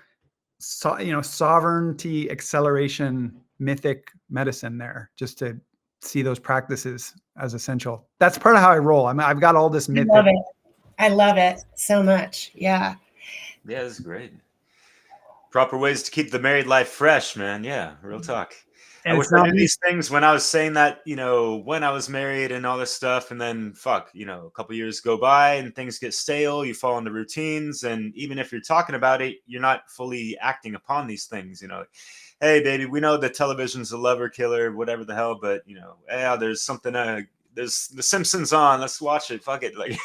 sovereignty acceleration, mythic medicine there, just to see those practices as essential. That's part of how I roll. I've got all this mythic. I love it so much. Yeah. Yeah, that's great. Proper ways to keep the married life fresh, man. Yeah, real talk. I And wish it's I not knew me. these things when I was saying that, when I was married and all this stuff. And then, fuck, a couple years go by and things get stale. You fall into routines. And even if you're talking about it, you're not fully acting upon these things. Like, hey, baby, we know that television's a lover killer, whatever the hell. But, yeah, there's something, there's The Simpsons on. Let's watch it. Fuck it. Like,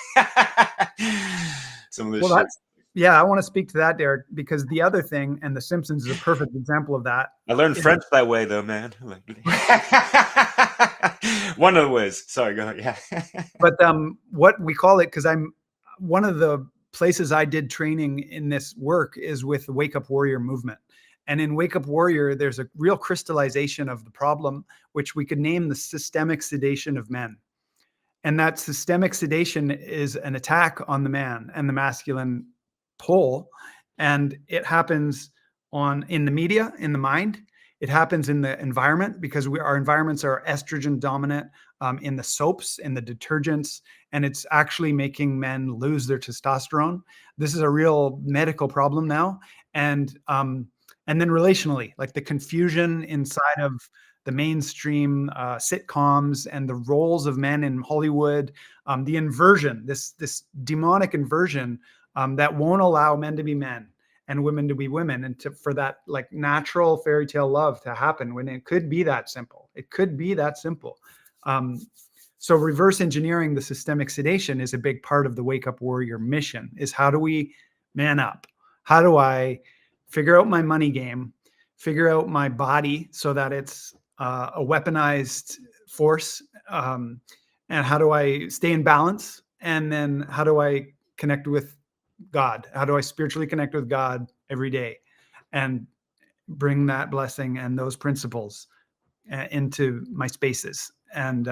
some of this Well, shit. yeah, I want to speak to that, Derek, because the other thing, and The Simpsons is a perfect example of that. I learned French that way, though, man. One of the ways. Sorry, go ahead. Yeah. But what we call it, because I'm one of the places I did training in this work is with the Wake Up Warrior movement. And in Wake Up Warrior, there's a real crystallization of the problem, which we could name the systemic sedation of men. And that systemic sedation is an attack on the man and the masculine pole. And it happens in the media, in the mind. It happens in the environment because our environments are estrogen dominant, in the soaps, in the detergents, and it's actually making men lose their testosterone. This is a real medical problem now. And then relationally, like the confusion inside of the mainstream sitcoms and the roles of men in Hollywood, the inversion, this demonic inversion that won't allow men to be men and women to be women, and for that like natural fairy tale love to happen when it could be that simple. It could be that simple. So reverse engineering the systemic sedation is a big part of the Wake Up Warrior mission. Is how do we man up? How do I figure out my money game, figure out my body so that it's a weaponized force, and how do I stay in balance? And then how do I connect with God? How do I spiritually connect with God every day and bring that blessing and those principles into my spaces? And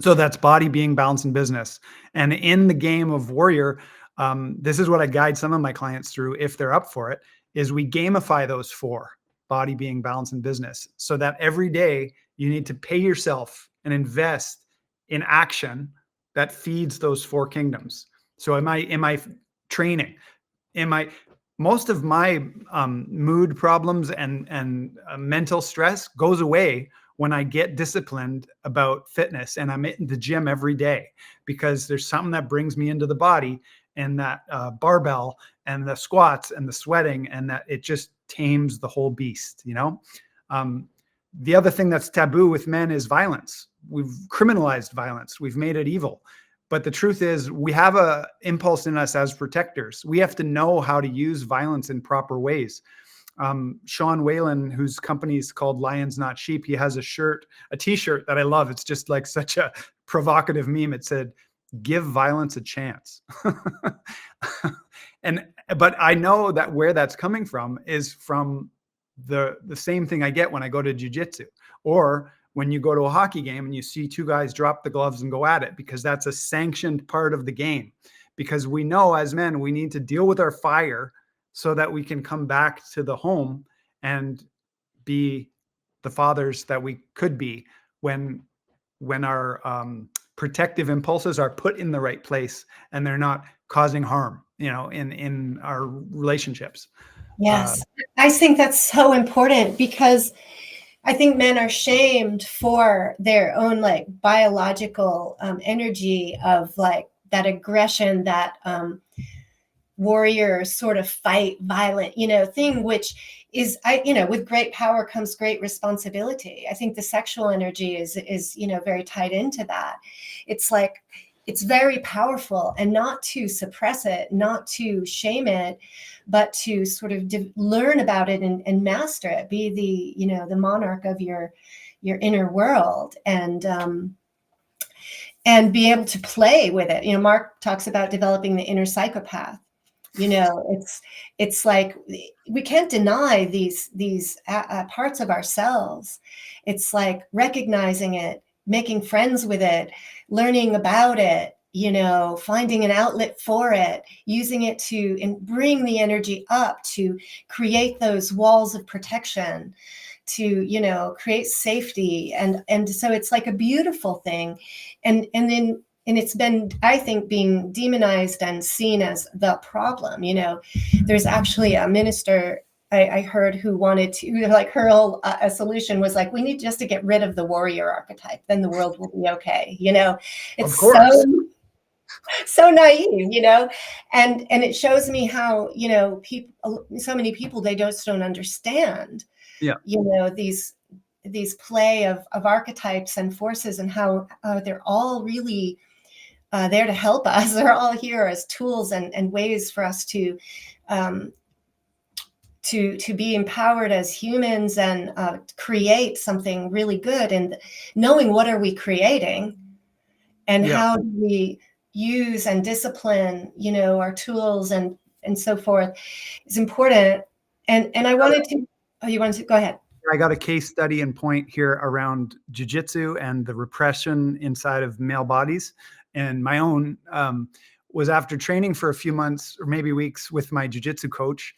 so that's body, being, balance, and business. And in the game of warrior, this is what I guide some of my clients through if they're up for it, is we gamify those four: body, being, balance, and business, so that every day you need to pay yourself and invest in action that feeds those four kingdoms. So am I training? Most of my mood problems and mental stress goes away when I get disciplined about fitness and I'm in the gym every day, because there's something that brings me into the body, and that barbell and the squats and the sweating, and that it just tames the whole beast, The other thing that's taboo with men is violence. We've criminalized violence. We've made it evil. But the truth is, we have a impulse in us as protectors. We have to know how to use violence in proper ways. Sean Whalen, whose company is called Lions Not Sheep, he has a t-shirt that I love. It's just like such a provocative meme. It said, "Give violence a chance." But I know that where that's coming from is from the same thing I get when I go to jiu-jitsu, or when you go to a hockey game and you see two guys drop the gloves and go at it, because that's a sanctioned part of the game. Because we know as men, we need to deal with our fire so that we can come back to the home and be the fathers that we could be when our protective impulses are put in the right place and they're not causing harm, in our relationships. Yes, I think that's so important, because I think men are shamed for their own like biological energy of like that aggression, that warrior sort of fight, violent, thing, which is, with great power comes great responsibility. I think the sexual energy is very tied into that. It's like, it's very powerful, and not to suppress it, not to shame it, but to sort of learn about it and master it, be the monarch of your inner world, and be able to play with it. Mark talks about developing the inner psychopath. It's like we can't deny these parts of ourselves. It's like recognizing it, making friends with it, learning about it, finding an outlet for it, using it to bring the energy up, to create those walls of protection, to create safety, and so it's like a beautiful thing, and it's been, I think, being demonized and seen as the problem. There's actually a minister I heard who wanted to, like, her whole a solution was like, we need just to get rid of the warrior archetype, then the world will be okay. It's Of course. so naive, and it shows me how, people, so many people, they just don't understand, Yeah. These play of archetypes and forces, and how they're all really there to help us. They're all here as tools and ways for us to be empowered as humans, and create something really good. And knowing what are we creating, and Yeah. how do we use and discipline, our tools and so forth, is important. And I wanted to. Oh, you wanted to go ahead? I got a case study in point here around jujitsu and the repression inside of male bodies. And my own was after training for a few months or maybe weeks with my jujitsu coach.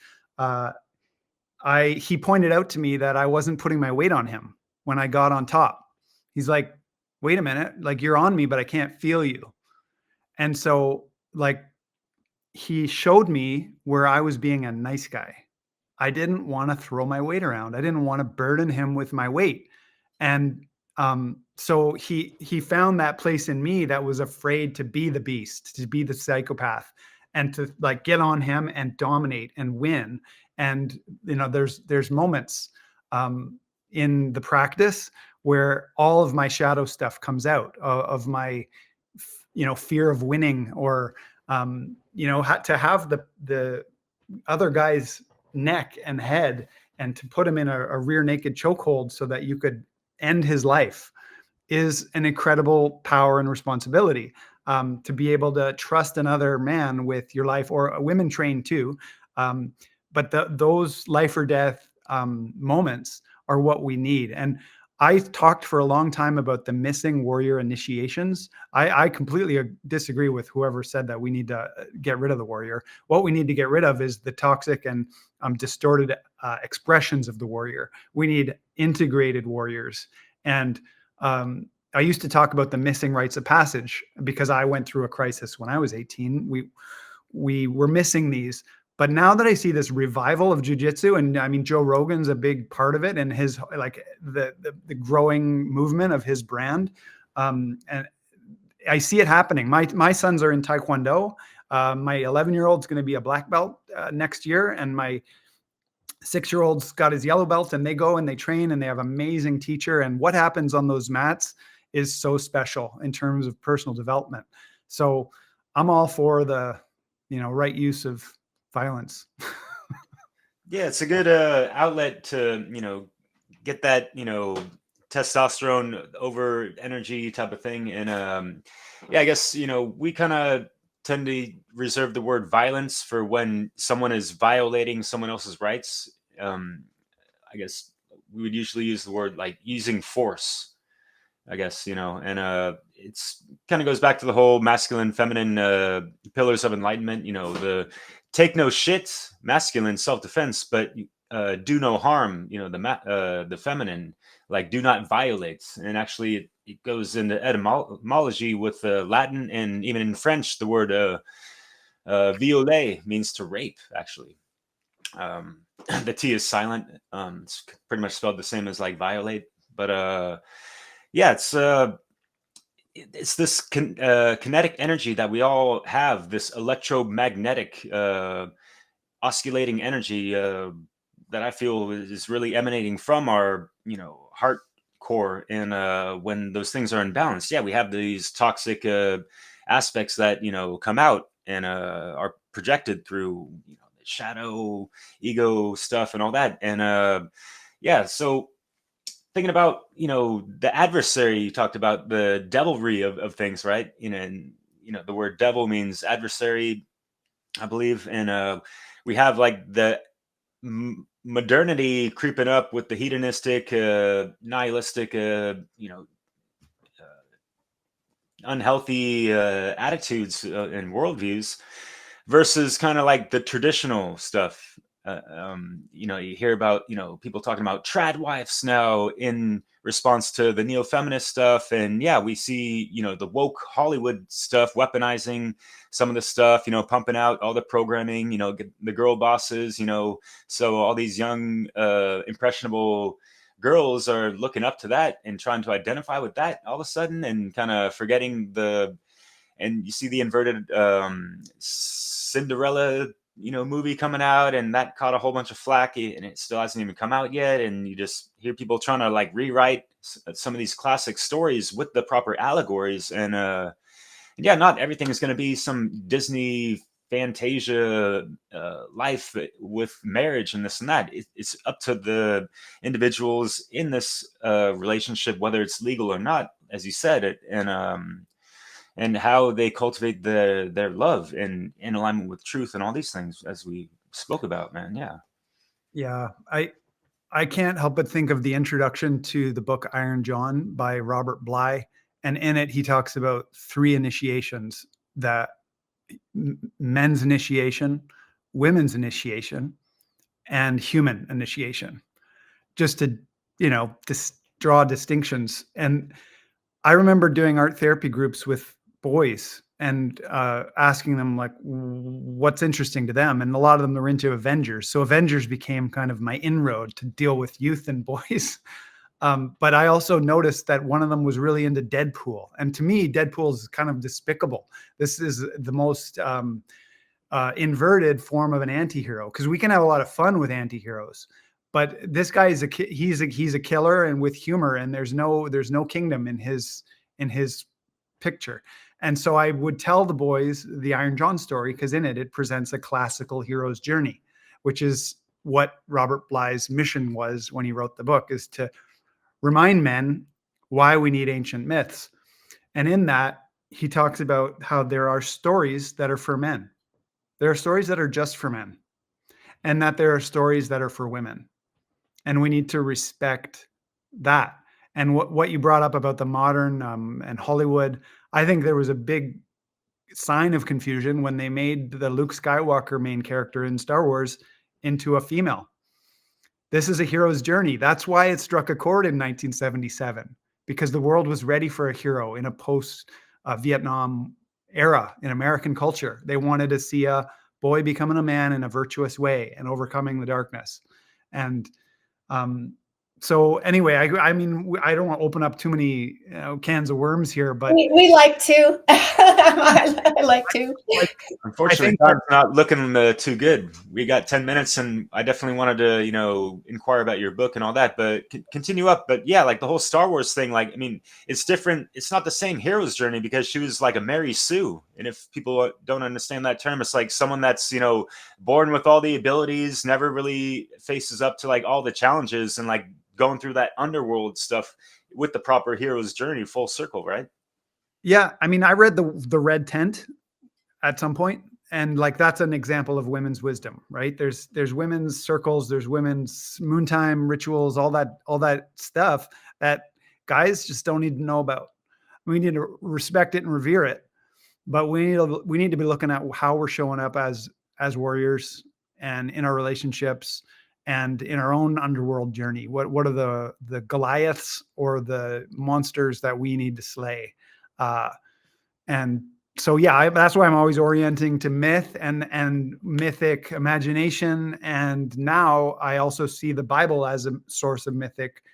He pointed out to me that I wasn't putting my weight on him when I got on top. He's like, wait a minute, like, you're on me, but I can't feel you. And so, like, he showed me where I was being a nice guy. I didn't want to throw my weight around. I didn't want to burden him with my weight. And so he found that place in me that was afraid to be the beast, to be the psychopath, and to, like, get on him and dominate and win. And there's moments in the practice where all of my shadow stuff comes out, of my fear of winning, or to have the other guy's neck and head, and to put him in a rear naked chokehold so that you could end his life, is an incredible power and responsibility. To be able to trust another man with your life, or women train too. But those life or death moments are what we need. And I talked for a long time about the missing warrior initiations. I completely disagree with whoever said that we need to get rid of the warrior. What we need to get rid of is the toxic and distorted expressions of the warrior. We need integrated warriors. And I used to talk about the missing rites of passage, because I went through a crisis when I was 18. We were missing these. But now that I see this revival of jujitsu, and I mean, Joe Rogan's a big part of it, and his, like, the growing movement of his brand, and I see it happening. My sons are in Taekwondo. My 11-year-old's going to be a black belt next year, and my 6-year-old's got his yellow belt, and they go and they train, and they have an amazing teacher. And what happens on those mats is so special in terms of personal development. So I'm all for the right use of violence. Yeah, it's a good outlet to get that testosterone over energy type of thing. And I guess we kind of tend to reserve the word violence for when someone is violating someone else's rights. I guess we would usually use the word, like, using force, I guess, and it's kind of goes back to the whole masculine, feminine pillars of enlightenment, the take no shit, masculine self-defense, but do no harm, the feminine, like, do not violate. And actually it goes into etymology with Latin, and even in French, the word violer means to rape, actually. The T is silent. It's pretty much spelled the same as, like, violate. But yeah, it's this kinetic energy that we all have, this electromagnetic oscillating energy that I feel is really emanating from our heart core. And when those things are in balance, we have these toxic aspects that come out and are projected through shadow, ego stuff, and all that. And so thinking about the adversary, you talked about the devilry of things, right? And the word devil means adversary, I believe. And we have, like, the modernity creeping up with the hedonistic, nihilistic, unhealthy attitudes and worldviews, versus kind of like the traditional stuff. You hear about, people talking about trad wives now in response to the neo-feminist stuff. And yeah, we see, the woke Hollywood stuff weaponizing some of the stuff, pumping out all the programming, the girl bosses, so all these young, impressionable girls are looking up to that and trying to identify with that all of a sudden, and kind of forgetting and you see the inverted Cinderella movie coming out, and that caught a whole bunch of flack, and it still hasn't even come out yet. And you just hear people trying to like rewrite some of these classic stories with the proper allegories. And yeah, not everything is going to be some Disney Fantasia life with marriage and this and that. It's up to the individuals in this relationship, whether it's legal or not, as you said, and how they cultivate their love and in alignment with truth and all these things, as we spoke about, man. Yeah. Yeah. I can't help but think of the introduction to the book Iron John by Robert Bly. And in it, he talks about 3 initiations: that men's initiation, women's initiation, and human initiation, just to, draw distinctions. And I remember doing art therapy groups with boys and asking them like what's interesting to them, and a lot of them were into Avengers, so Avengers became kind of my inroad to deal with youth and boys. But I also noticed that one of them was really into Deadpool, and to me Deadpool is kind of despicable. This is the most inverted form of an anti-hero, because we can have a lot of fun with anti-heroes, but this guy is he's a killer, and with humor, and there's no kingdom in his picture. And so I would tell the boys the Iron John story, because in it presents a classical hero's journey, which is what Robert Bly's mission was when he wrote the book, is to remind men why we need ancient myths. And in that, he talks about how there are stories that are for men. There are stories that are just for men, and that there are stories that are for women. And we need to respect that. And what you brought up about the modern and Hollywood, I think there was a big sign of confusion when they made the Luke Skywalker main character in Star Wars into a female. This is a hero's journey. That's why it struck a chord in 1977, because the world was ready for a hero in a post-Vietnam era in American culture. They wanted to see a boy becoming a man in a virtuous way and overcoming the darkness. And so anyway, I mean, I don't want to open up too many cans of worms here, but we like to. I like to. Unfortunately, time's not looking too good. We got 10 minutes, and I definitely wanted to, inquire about your book and all that, but continue up. But yeah, like the whole Star Wars thing, like, I mean, it's different. It's not the same hero's journey, because she was like a Mary Sue. And if people don't understand that term, it's like someone that's, born with all the abilities, never really faces up to like all the challenges, and like going through that underworld stuff with the proper hero's journey, full circle, right? Yeah, I mean, I read the Red Tent at some point, and like that's an example of women's wisdom, right? There's women's circles, there's women's moontime rituals, all that stuff that guys just don't need to know about. We need to respect it and revere it, but we need to be looking at how we're showing up as warriors, and in our relationships, and in our own underworld journey. What are the Goliaths or the monsters that we need to slay? And so, yeah, that's why I'm always orienting to myth and mythic imagination. And now I also see the Bible as a source of mythic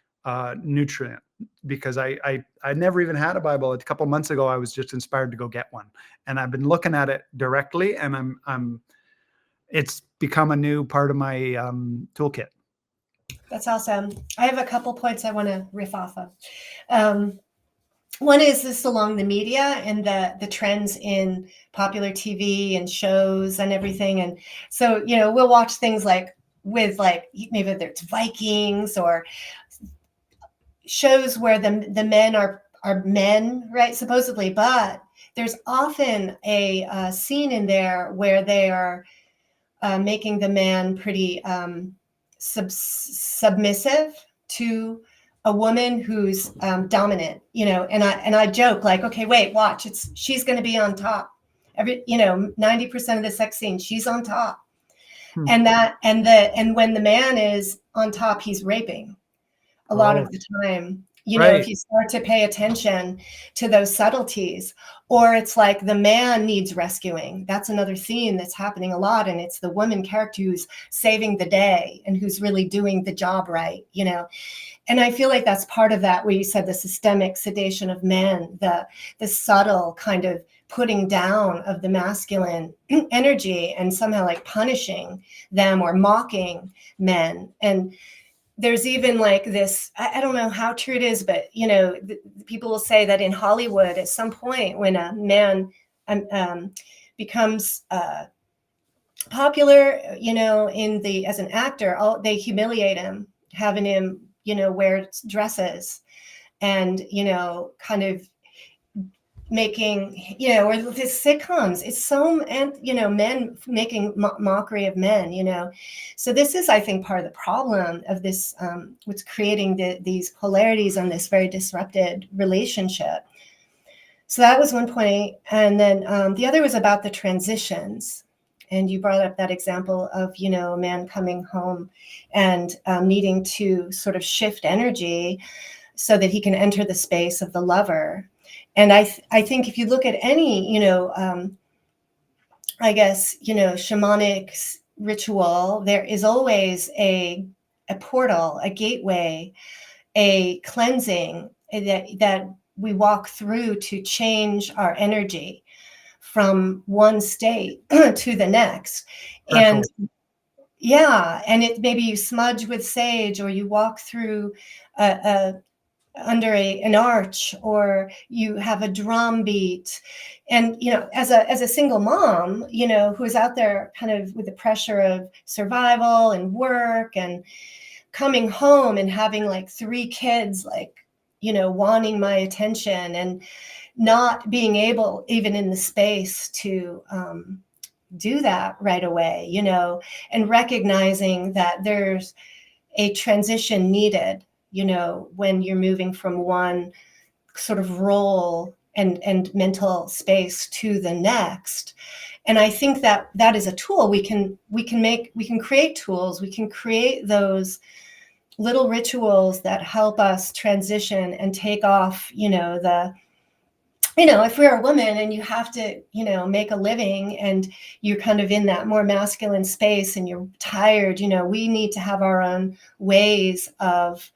nutrient, because I never even had a Bible. A couple months ago, I was just inspired to go get one, and I've been looking at it directly, and it's become a new part of my toolkit. That's awesome. I have a couple points I want to riff off of. One is this along the media and the trends in popular TV and shows and everything. And so, we'll watch things like maybe it's Vikings or shows where the men are men, right? Supposedly, but there's often a scene in there where they are making the man pretty submissive to a woman who's dominant, and I joke like, okay, wait, watch, she's going to be on top. 90% of the sex scene, she's on top. And when the man is on top, he's raping a lot of the time. You know, if you start to pay attention to those subtleties, or it's like the man needs rescuing. That's another theme that's happening a lot. And it's the woman character who's saving the day and who's really doing the job right, you know. And I feel like that's part of that, where you said the systemic sedation of men, the subtle kind of putting down of the masculine energy and somehow like punishing them or mocking men. And there's even like this, I don't know how true it is, but, you know, people will say that in Hollywood at some point when a man becomes popular, you know, as an actor, they humiliate him, having him, you know, wear dresses and, you know, kind of making, you know, or the sitcoms, it's so, and, you know, men making mockery of men, you know. So this is, I think, part of the problem of this, what's creating these polarities on this very disrupted relationship. So that was one point. And then the other was about the transitions. And you brought up that example of, you know, a man coming home and needing to sort of shift energy so that he can enter the space of the lover. And I think if you look at any, you know, I guess, you know, shamanic ritual, there is always a portal, a gateway, a cleansing that we walk through to change our energy from one state to the next. And yeah, and it maybe you smudge with sage, or you walk through under an arch, or you have a drum beat. And, you know, as a single mom, you know, who's out there kind of with the pressure of survival and work and coming home and having like 3 kids, like, you know, wanting my attention and not being able even in the space to do that right away, you know, and recognizing that there's a transition needed, you know, when you're moving from one sort of role and mental space to the next. And I think that that is a tool we can create tools. We can create those little rituals that help us transition and take off, you know, if we're a woman and you have to, you know, make a living and you're kind of in that more masculine space and you're tired, you know, we need to have our own ways of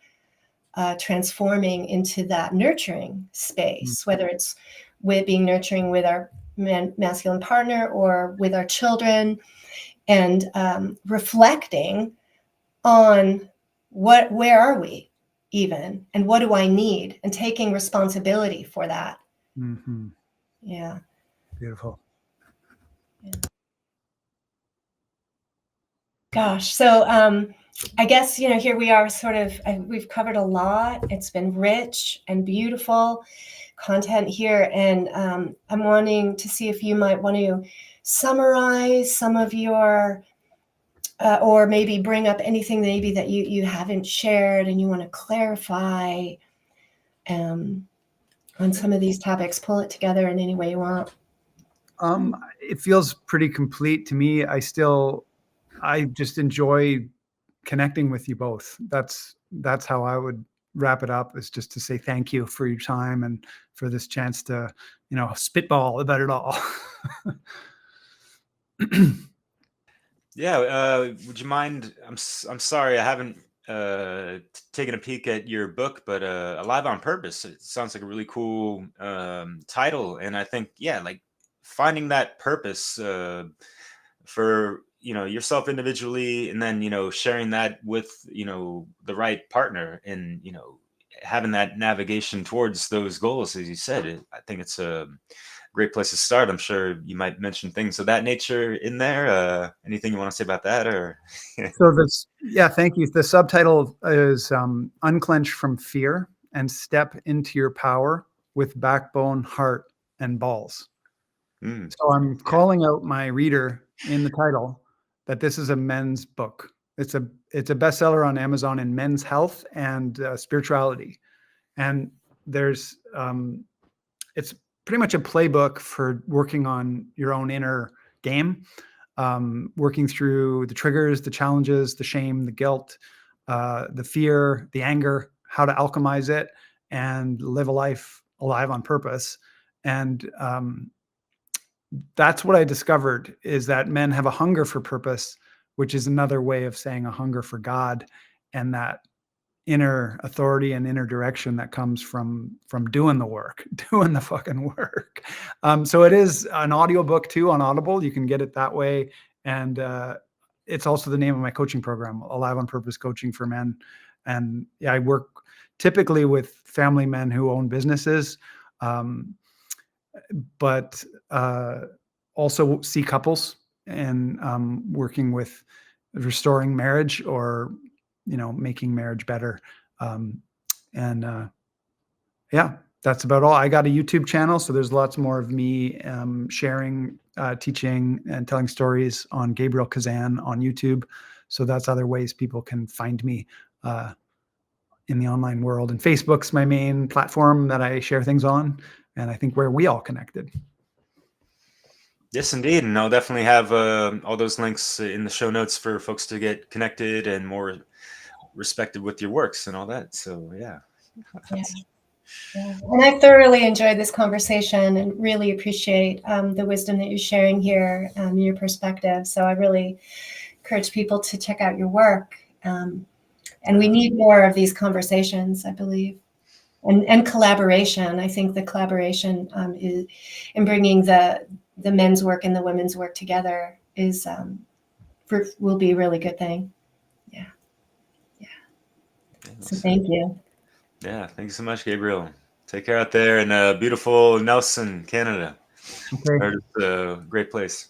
transforming into that nurturing space, whether it's with being nurturing with our masculine partner or with our children, and reflecting on where are we even, and what do I need, and taking responsibility for that. Mm-hmm. Yeah. Beautiful. Yeah. Gosh. So I guess, you know, here we are sort of, we've covered a lot. It's been rich and beautiful content here. And I'm wanting to see if you might want to summarize some of your, or maybe bring up anything maybe that you haven't shared and you want to clarify on some of these topics. Pull it together in any way you want. It feels pretty complete to me. I just enjoy connecting with you both. That's how I would wrap it up, is just to say thank you for your time and for this chance to, you know, spitball about it all. Yeah, would you mind? I'm sorry, I haven't taken a peek at your book, but Alive on Purpose. It sounds like a really cool title, and I think, yeah, like finding that purpose for, you know, yourself individually, and then, you know, sharing that with, you know, the right partner, and, you know, having that navigation towards those goals, as you said. I think it's a great place to start. I'm sure you might mention things of that nature in there. Anything you want to say about that, or? Yeah, thank you. The subtitle is Unclench from Fear and Step into Your Power with Backbone, Heart, and Balls. So I'm calling out my reader in the title that this is a men's book. It's a bestseller on Amazon in men's health and spirituality. And there's it's pretty much a playbook for working on your own inner game. working through the triggers, the challenges, the shame, the guilt, the fear, the anger, how to alchemize it and live a life alive on purpose. And that's what I discovered, is that men have a hunger for purpose, which is another way of saying a hunger for God, and that inner authority and inner direction that comes from doing the work, doing the fucking work. So it is an audiobook too on Audible. You can get it that way. And it's also the name of my coaching program, Alive on Purpose Coaching for Men. And yeah, I work typically with family men who own businesses, but also see couples, and working with restoring marriage, or making marriage better. Yeah, that's about all. I got a YouTube channel, so there's lots more of me sharing, teaching, and telling stories on Gabriel Kazan on YouTube. So that's other ways people can find me in the online world. And Facebook's my main platform that I share things on, and I think where we all connected. Yes, indeed. And I'll definitely have all those links in the show notes for folks to get connected and more respected with your works and all that. So, yeah. Yeah. And I thoroughly enjoyed this conversation and really appreciate the wisdom that you're sharing here, your perspective. So I really encourage people to check out your work. And we need more of these conversations, I believe. And collaboration. I think the collaboration is in bringing the men's work and the women's work together will be a really good thing. Yeah. So thank you. Yeah, thank you so much, Gabriel. Take care out there in beautiful Nelson, Canada. Okay. It's a great place.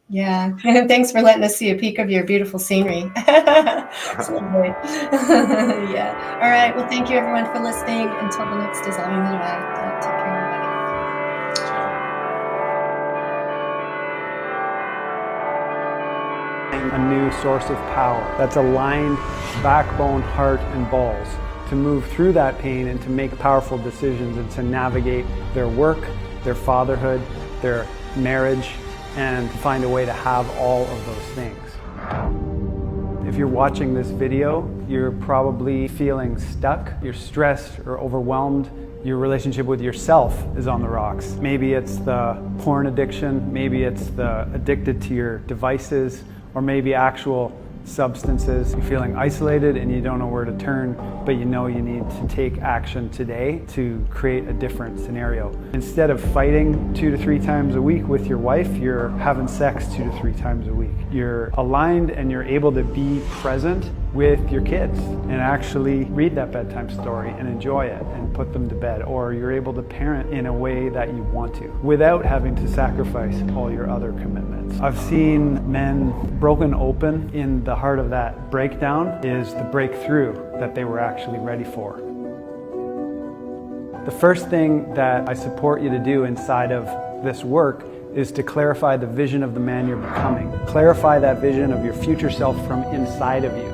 Yeah, and thanks for letting us see a peek of your beautiful scenery. It's lovely. Yeah. All right. Well, thank you everyone for listening. Until the next Dissolving the Divide. Take care, everybody. A new source of power that's aligned backbone, heart, and balls to move through that pain and to make powerful decisions and to navigate their work, their fatherhood, their marriage, and to find a way to have all of those things. If you're watching this video, you're probably feeling stuck, you're stressed or overwhelmed, your relationship with yourself is on the rocks. Maybe it's the porn addiction, maybe it's the addicted to your devices, or maybe actual substances. You're feeling isolated and you don't know where to turn, but you know you need to take action today to create a different scenario. Instead of fighting 2 to 3 times a week with your wife, you're having sex 2 to 3 times a week. You're aligned and you're able to be present with your kids and actually read that bedtime story and enjoy it and put them to bed, or you're able to parent in a way that you want to without having to sacrifice all your other commitments. I've seen men broken open. In the heart of that breakdown is the breakthrough that they were actually ready for. The first thing that I support you to do inside of this work is to clarify the vision of the man you're becoming. Clarify that vision of your future self from inside of you.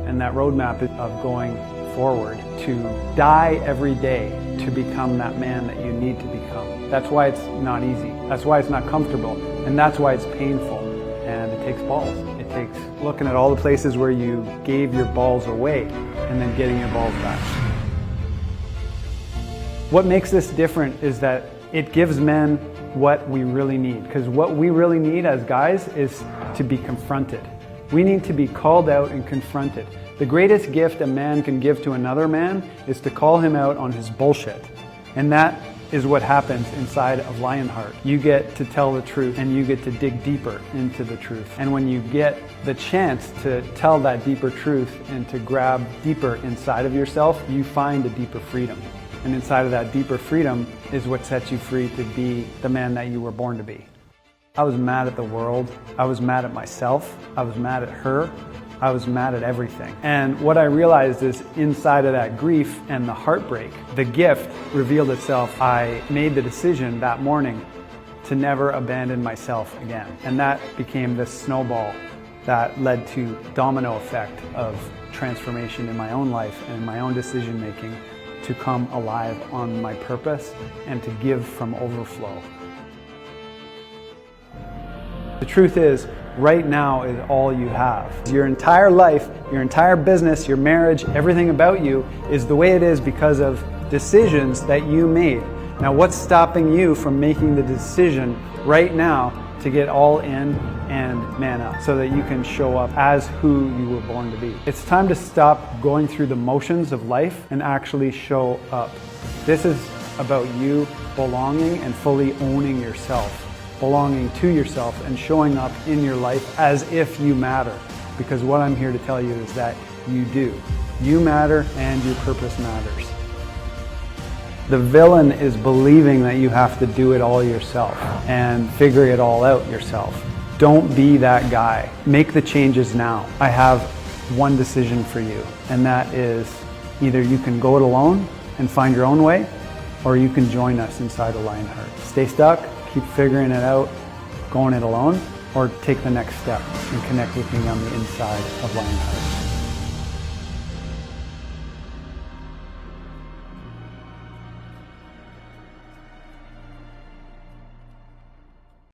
And that roadmap of going forward to die every day to become that man that you need to become. That's why it's not easy. That's why it's not comfortable. And that's why it's painful. And it takes balls. It takes looking at all the places where you gave your balls away and then getting your balls back. What makes this different is that it gives men what we really need. Because what we really need as guys is to be confronted. We need to be called out and confronted. The greatest gift a man can give to another man is to call him out on his bullshit. And that is what happens inside of Lionheart. You get to tell the truth and you get to dig deeper into the truth. And when you get the chance to tell that deeper truth and to grab deeper inside of yourself, you find a deeper freedom. And inside of that deeper freedom is what sets you free to be the man that you were born to be. I was mad at the world. I was mad at myself. I was mad at her. I was mad at everything. And what I realized is inside of that grief and the heartbreak, the gift revealed itself. I made the decision that morning to never abandon myself again. And that became this snowball that led to domino effect of transformation in my own life and in my own decision making to come alive on my purpose and to give from overflow. The truth is, right now is all you have. Your entire life, your entire business, your marriage, everything about you is the way it is because of decisions that you made. Now, what's stopping you from making the decision right now to get all in and man up so that you can show up as who you were born to be? It's time to stop going through the motions of life and actually show up. This is about you belonging and fully owning yourself, belonging to yourself and showing up in your life as if you matter. Because what I'm here to tell you is that you do. You matter and your purpose matters. The villain is believing that you have to do it all yourself and figure it all out yourself. Don't be that guy. Make the changes now. I have one decision for you, and that is either you can go it alone and find your own way, or you can join us inside of Lionheart. Stay stuck, keep figuring it out, going it alone, or take the next step and connect with me on the inside of Lionheart.